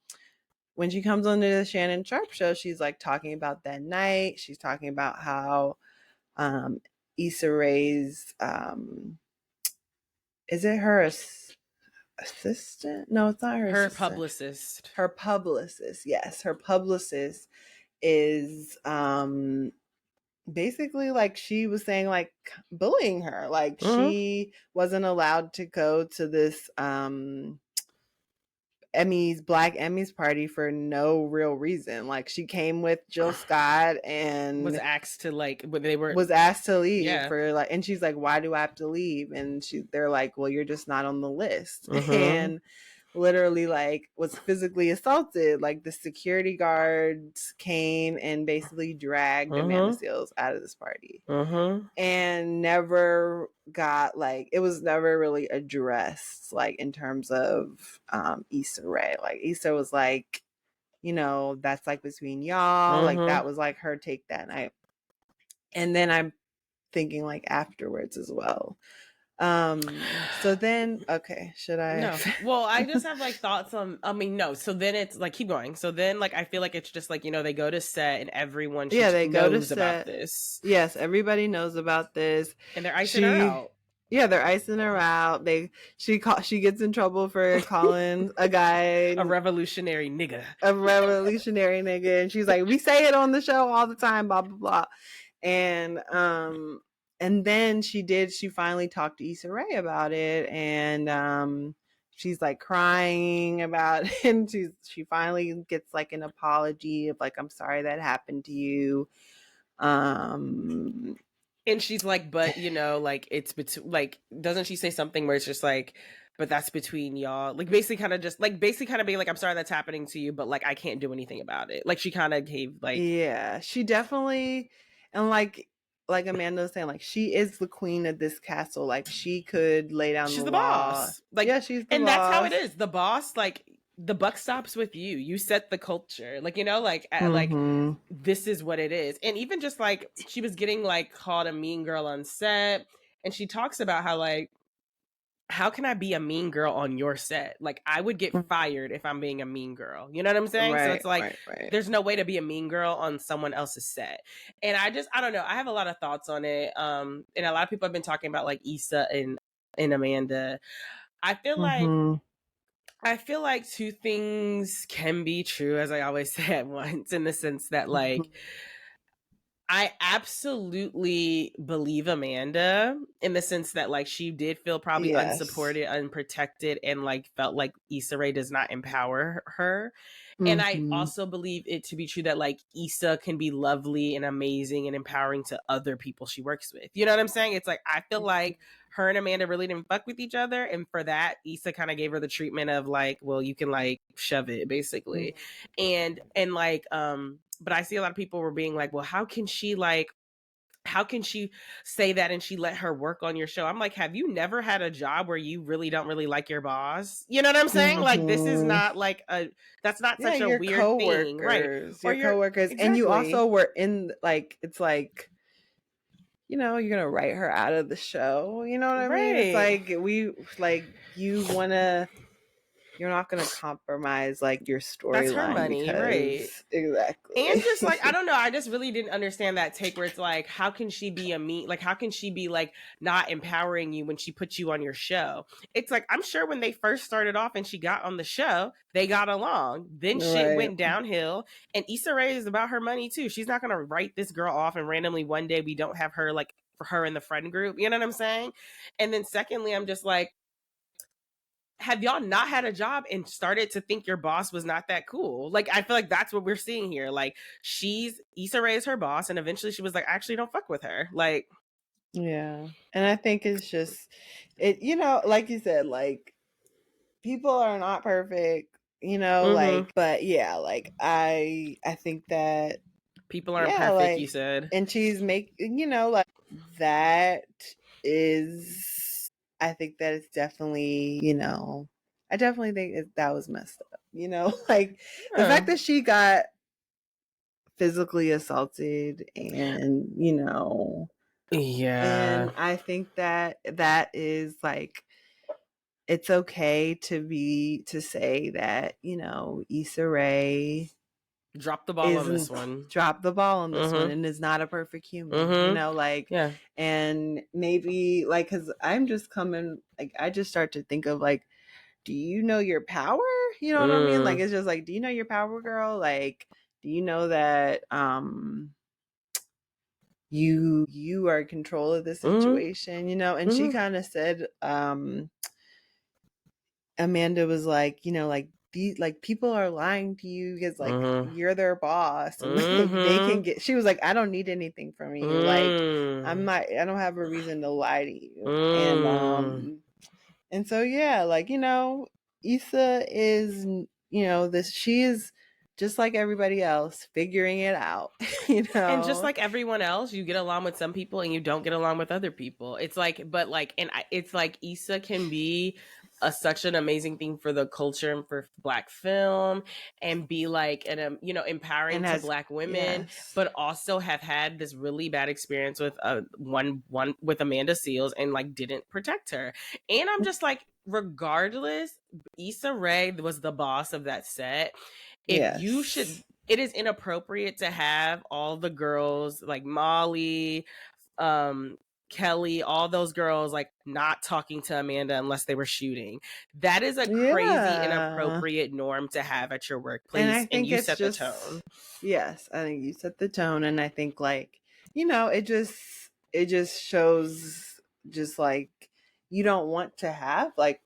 when she comes on to the Shannon Sharp show, she's like talking about that night. She's talking about how Issa Rae's, is it her assistant? No, it's not her assistant. Publicist. Her publicist, yes. Her publicist is basically like she was saying like bullying her. Like she wasn't allowed to go to this Black Emmys party for no real reason. Like she came with Jill Scott and was asked to leave for like, and she's like, why do I have to leave? And they're like, well, you're just not on the list. And literally like was physically assaulted. Like the security guards came and basically dragged Amanda Seales out of this party. And never got like, it was never really addressed like in terms of Issa Rae. Like Issa was like, you know, that's like between y'all. Like that was like her take that night. And then I'm thinking like afterwards as well. So then, okay, should I? No. Well, I just have like thoughts on, no. So then it's like, keep going. So then like, I feel like it's just like, you know, they go to set and everyone knows about this. Yes, everybody knows about this. And they're icing her out. Yeah, they're icing her out. She gets in trouble for calling a guy a revolutionary nigga. And she's like, we say it on the show all the time, blah blah blah. And then she finally talked to Issa Rae about it, and she's like crying about it, and she finally gets like an apology of like, I'm sorry that happened to you. And she's like, but you know, like it's like, doesn't she say something where it's just like, but that's between y'all? Like basically kind of being like, I'm sorry that's happening to you, but like I can't do anything about it. Like she kind of gave like, yeah, she definitely, and like Amanda was saying, like she is the queen of this castle. Like she could lay down she's the law. Boss. Like, yeah, she's the and boss. That's how it is. The boss, like the buck stops with you. You set the culture. Like, you know, like like this is what it is. And even just like she was getting like called a mean girl on set, and she talks about how like, how can I be a mean girl on your set? Like I would get fired if I'm being a mean girl. You know what I'm saying? Right, so it's like, there's no way to be a mean girl on someone else's set. And I don't know. I have a lot of thoughts on it. And a lot of people have been talking about like Issa and Amanda. I feel like two things can be true, as I always say at once, in the sense that like, I absolutely believe Amanda in the sense that like she did feel probably unsupported, unprotected, and like felt like Issa Rae does not empower her. And I also believe it to be true that like Issa can be lovely and amazing and empowering to other people she works with. You know what I'm saying? It's like, I feel like her and Amanda really didn't fuck with each other. And for that, Issa kind of gave her the treatment of like, well, you can like shove it basically. And like, but I see a lot of people were being like, well, how can she say that and she let her work on your show? I'm like, have you never had a job where you really don't really like your boss? You know what I'm saying? Like, this is not like that's not such a weird thing, right? Or your coworkers. Exactly. And you also were in like, it's like, you know, you're going to write her out of the show. You know what I mean? It's like, you're not going to compromise like your storyline. That's her money, right? Exactly. And just like, I don't know, I just really didn't understand that take where it's like, how can she be how can she be like not empowering you when she puts you on your show? It's like, I'm sure when they first started off and she got on the show, they got along. Then shit went downhill. And Issa Rae is about her money too. She's not going to write this girl off and randomly one day we don't have her like for her in the friend group. You know what I'm saying? And then secondly, I'm just like, have y'all not had a job and started to think your boss was not that cool? Like, I feel like that's what we're seeing here. Like, Issa Rae is her boss, and eventually she was like, actually, don't fuck with her. Like, yeah. And I think it's just, you know, like you said, like, people are not perfect, you know, like, but yeah, like, I think that people aren't perfect, like, you said. And she's making, you know, like, that is, I think that it's definitely, you know, I definitely think that was messed up, you know, like the fact that she got physically assaulted and, you know, and I think that is like, it's okay to say that, you know, Issa Rae Drop the ball on this one. Drop the ball on this one and is not a perfect human, you know, like, yeah. And maybe like, cause I'm just coming, like, I just start to think of like, do you know your power? You know what I mean? Like, it's just like, do you know your power, girl? Like, do you know that, you are in control of the situation, you know? And she kind of said, Amanda was like, you know, like, like people are lying to you because like you're their boss and like they can get, she was like, I don't need anything from you. Like I don't have a reason to lie to you. And so yeah, like, you know, Issa is, you know, she is just like everybody else, figuring it out, you know. And just like everyone else, you get along with some people and you don't get along with other people. It's like, but like, and it's like Issa can be such an amazing thing for the culture and for Black film, and be like you know, empowering to Black women, but also have had this really bad experience with one with Amanda Seales and like didn't protect her. And I'm just like, regardless, Issa Rae was the boss of that set. If you should, it is inappropriate to have all the girls like Molly, Kelly, all those girls like not talking to Amanda unless they were shooting. That is a crazy inappropriate norm to have at your workplace. And I think you set the tone. Yes, I think you set the tone. And I think like, you know, it just shows just like you don't want to have like,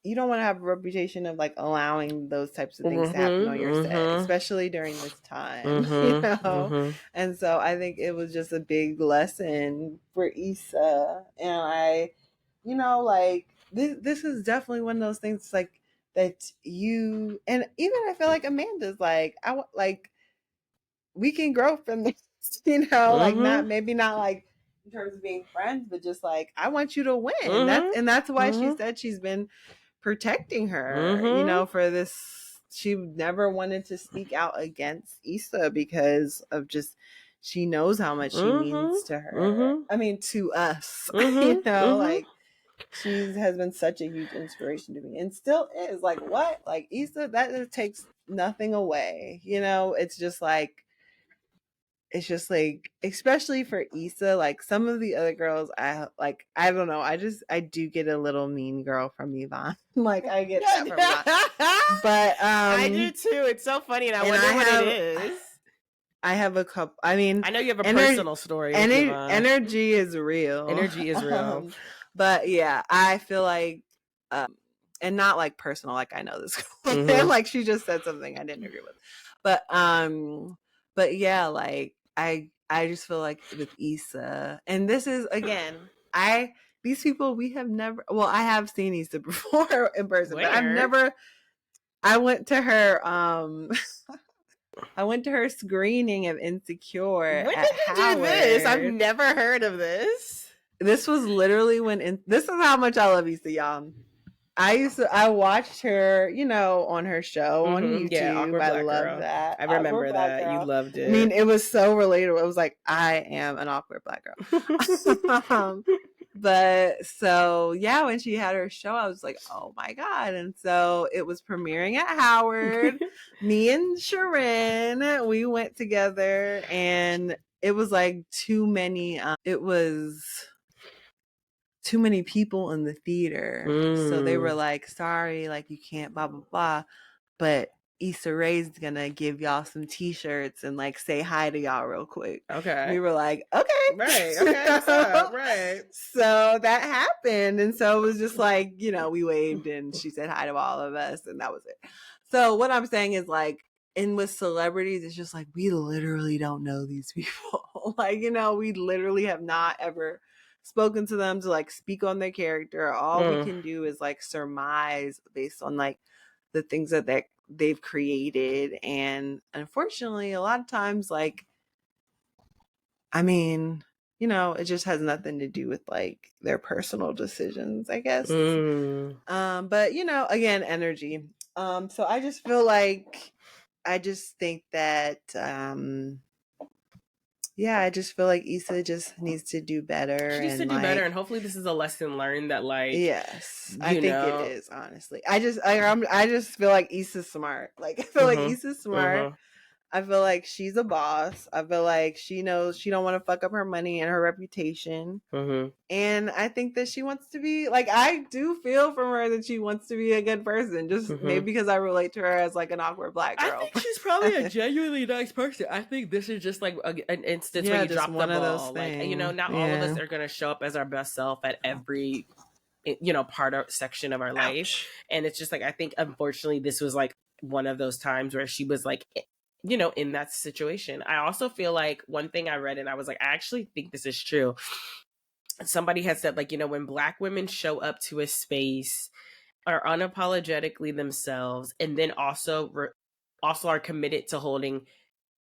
you don't want to have a reputation of like allowing those types of things to happen on your set, especially during this time, you know? And so I think it was just a big lesson for Issa. And I, you know, like this is definitely one of those things like that you, and even I feel like Amanda's like, like we can grow from this, you know, like maybe not like in terms of being friends, but just like, I want you to win. That's why she said she's been protecting her, you know, for this. She never wanted to speak out against Issa because of just, she knows how much she means to her. I mean, to us, you know, like she has been such a huge inspiration to me and still is. Like, what? Like Issa, that takes nothing away, you know? It's just like, especially for Issa, like some of the other girls, I don't know, I do get a little mean girl from Yvonne. Like I get that from Yvonne. But I do too. It's so funny, and I wonder what it is. I have a couple. I mean, I know you have a personal story. Energy is real. Energy is real. But yeah, I feel like, and not like personal. Like I know this girl, like she just said something I didn't agree with. But yeah, like I just feel like with Issa, and this is again, these people we have never. Well, I have seen Issa before in person, but I've never. I went to her. I went to her screening of Insecure. When did you do this? I've never heard of this. This was literally this is how much I love Issa, y'all. I watched her, you know, on her show on YouTube. Yeah, I love that. I remember that. You loved it. I mean, it was so relatable. It was like, I am an awkward Black girl. But so yeah, when she had her show, I was like, oh my God. And so it was premiering at Howard. Me and Sharon, we went together, and it was like too many people in the theater. So they were like, sorry, like you can't blah, blah, blah. But Issa Rae's gonna give y'all some t-shirts and like say hi to y'all real quick. Okay. We were like, okay. Right. Okay. What's up? Right. So that happened. And so it was just like, you know, we waved and she said hi to all of us and that was it. So what I'm saying is like, and with celebrities, it's just like, we literally don't know these people. Like, you know, we literally have not ever spoken to them to like speak on their character. All we can do is like surmise based on like the things that they've created. And unfortunately, a lot of times, like, I mean, you know, it just has nothing to do with like their personal decisions, I guess. But you know, again, energy. So I just feel like, I just think that, yeah, I just feel like Issa just needs to do better. She needs to do better, and hopefully this is a lesson learned that, like, yes, I think it is. Honestly, I just feel like Issa's smart. Like, I feel like Issa's smart. I feel like she's a boss. I feel like she knows she don't want to fuck up her money and her reputation. Mm-hmm. And I think that she wants to be like, I do feel from her that she wants to be a good person. Just maybe because I relate to her as like an awkward Black girl. I think she's probably a genuinely nice person. I think this is just like an instance where you drop the ball. Like, you know, not all of us are going to show up as our best self at every, you know, section of our life. And it's just like, I think unfortunately this was like one of those times where she was like, you know, in that situation. I also feel like one thing I read and I was like, I actually think this is true. Somebody had said, like, you know, when Black women show up to a space, are unapologetically themselves, and then also are committed to holding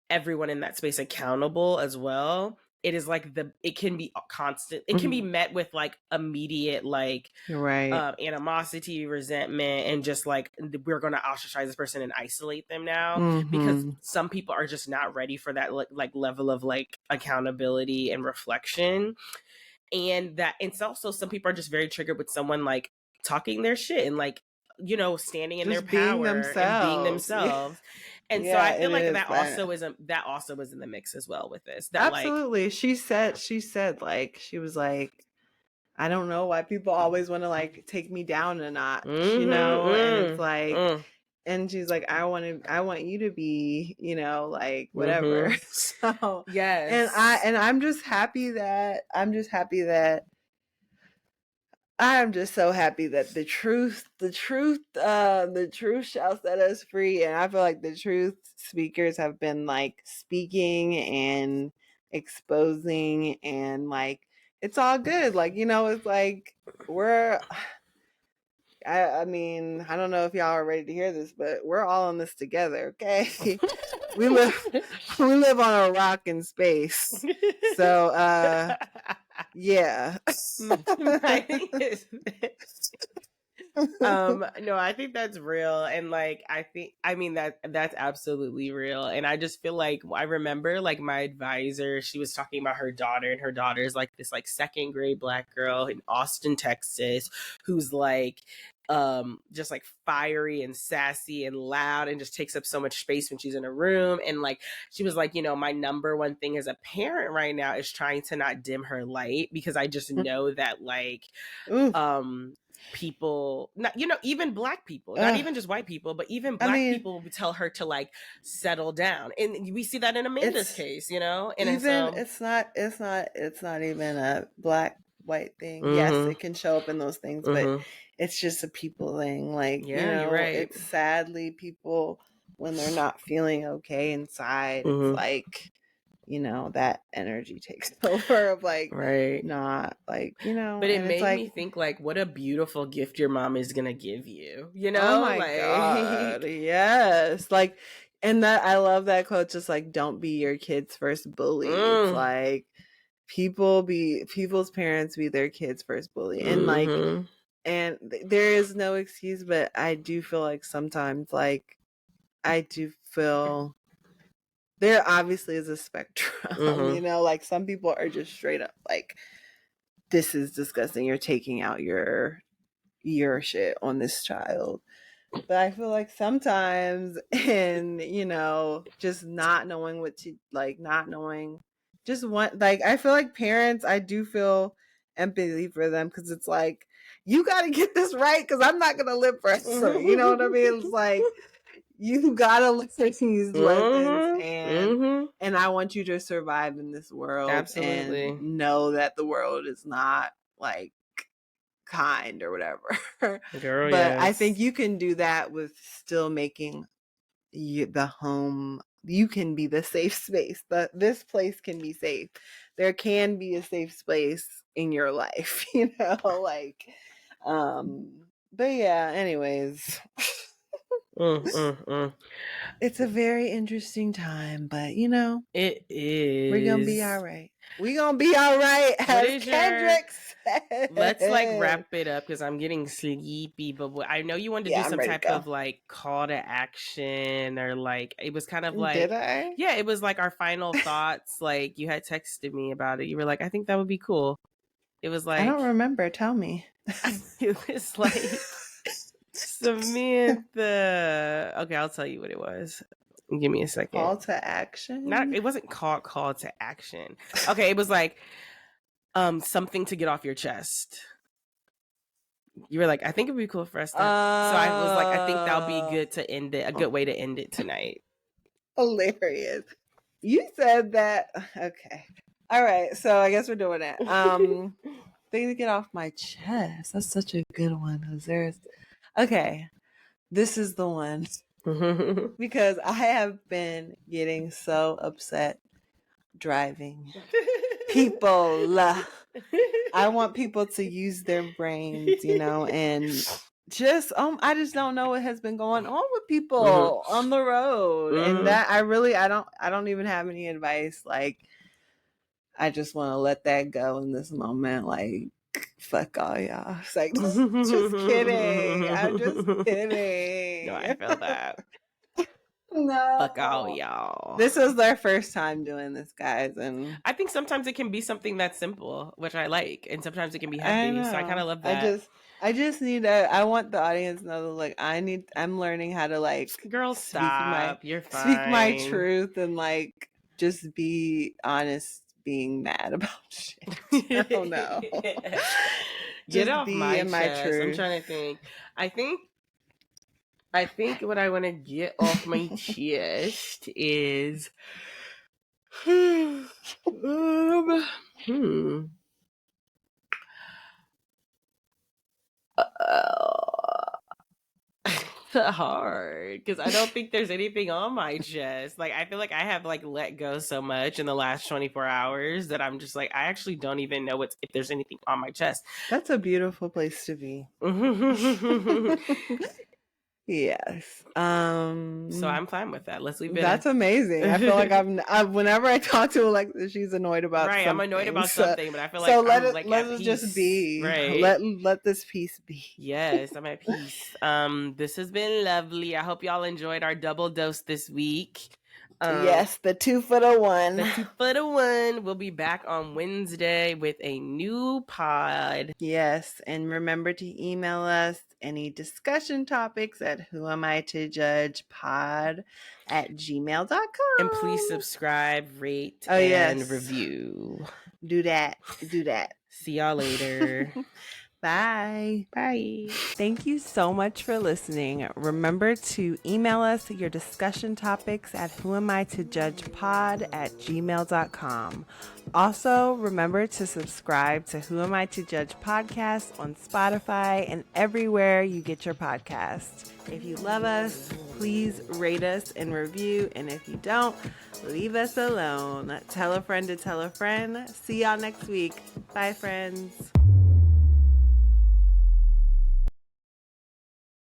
everyone in that space accountable as well, it is like it can be constant. It can be met with like immediate like animosity, resentment, and just like we're going to ostracize this person and isolate them now because some people are just not ready for that like level of like accountability and reflection. And that it's also some people are just very triggered with someone like talking their shit and like, you know, standing in just their power and being themselves. Yeah. And so I feel like that also is in the mix as well with this. That absolutely. Like, she said like she was like, I don't know why people always want to like take me down a notch, you know? And it's like and she's like, I want you to be, you know, like whatever. So yes. And I'm just so happy that the truth shall set us free. And I feel like the truth speakers have been like speaking and exposing and like it's all good. Like, you know, it's like I mean, I don't know if y'all are ready to hear this, but we're all in this together, okay? we live on a rock in space. So yeah. No, I think that's real. And like I mean that's absolutely real. And I just feel like I remember like my advisor, she was talking about her daughter, and her daughter's like this like second grade Black girl in Austin, Texas, who's like just like fiery and sassy and loud and just takes up so much space when she's in a room. And like she was like, you know, my number one thing as a parent right now is trying to not dim her light, because I just know that like people, not, you know, even Black people, not even just white people, but even Black people will tell her to like settle down. And we see that in Amanda's case, you know. And even it's not even a Black white thing. Yes, it can show up in those things, but it's just a people thing. Like, you know, it's sadly people when they're not feeling okay inside, it's like, you know, that energy takes over of like not like, you know. But it made me think like what a beautiful gift your mom is gonna give you, you know. Oh my God, yes. Like, and that I love that quote, just like don't be your kid's first bully. It's like people's parents be their kids' first bully. And like and there is no excuse, but I do feel like sometimes like I do feel there obviously is a spectrum, you know, like some people are just straight up like, this is disgusting. You're taking out your shit on this child. But I feel like sometimes in, you know, just not knowing what to like, not knowing just what, like, I feel like parents, I do feel empathy for them because it's like, you got to get this right because I'm not going to live forever. You know what I mean? It's like, you gotta listen to these lessons and I want you to survive in this world and know that the world is not like kind or whatever. Girl, but I think you can do that with still making the home, you can be the safe space. This place can be safe. There can be a safe space in your life, you know, like but yeah, anyways. It's a very interesting time, but you know, it is. We're gonna be all right. We're gonna be all right, as Kendrick said. Let's like wrap it up because I'm getting sleepy. But I know you wanted to do some type of like call to action, or like it was kind of like, did I? Yeah, it was like our final thoughts. Like you had texted me about it. You were like, I think that would be cool. It was like, I don't remember. Tell me. It was like, Samantha. Okay, I'll tell you what it was. Give me a second. Call to action? It wasn't called call to action. Okay, it was like something to get off your chest. You were like, I think it'd be cool for us to. So I was like, I think that'll be good to end it. A good way to end it tonight. Hilarious. You said that. Okay. All right. So I guess we're doing it. Thing to get off my chest. That's such a good one. Okay. This is the one. Because I have been getting so upset driving. People. I want people to use their brains, and just I just don't know what has been going on with people on the road. And that I don't even have any advice. Like, I just want to let that go in this moment. Like, fuck all y'all. It's like, just kidding. I'm just kidding. No, I feel that. No. Fuck all y'all. This was their first time doing this, guys. And I think sometimes it can be something that's simple, which I like. And sometimes it can be heavy. So I kind of love that. I just need I want the audience to know that, like, I'm learning how to, like, girl, stop. You're fine. Speak my truth and, like, just be honest being mad about shit. I don't know. Get off my chest. Truth. I'm trying to think. I think what I want to get off my chest is hard because I don't think there's anything on my chest. Like, I feel like I have, like, let go so much in the last 24 hours that I'm just like, I actually don't even know if there's anything on my chest. That's a beautiful place to be. Yes. So I'm fine with that. Let's leave it. That's amazing. I feel like whenever I talk to Alexis, she's annoyed about something. I'm annoyed about something, but I feel like let it just be. Right. Let this peace be. Yes, I'm at peace. This has been lovely. I hope y'all enjoyed our double dose this week. Yes, the 2 for the 1. The 2 for the 1. We'll be back on Wednesday with a new pod. Yes, and remember to email us any discussion topics at whoamitojudgepod@gmail.com. And please subscribe, rate, and review. Do that. See y'all later. Bye. Bye. Thank you so much for listening. Remember to email us your discussion topics at whoamitojudgepod@gmail.com. Also, remember to subscribe to Who Am I to Judge podcast on Spotify and everywhere you get your podcasts. If you love us, please rate us and review. And if you don't, leave us alone. Tell a friend to tell a friend. See y'all next week. Bye, friends.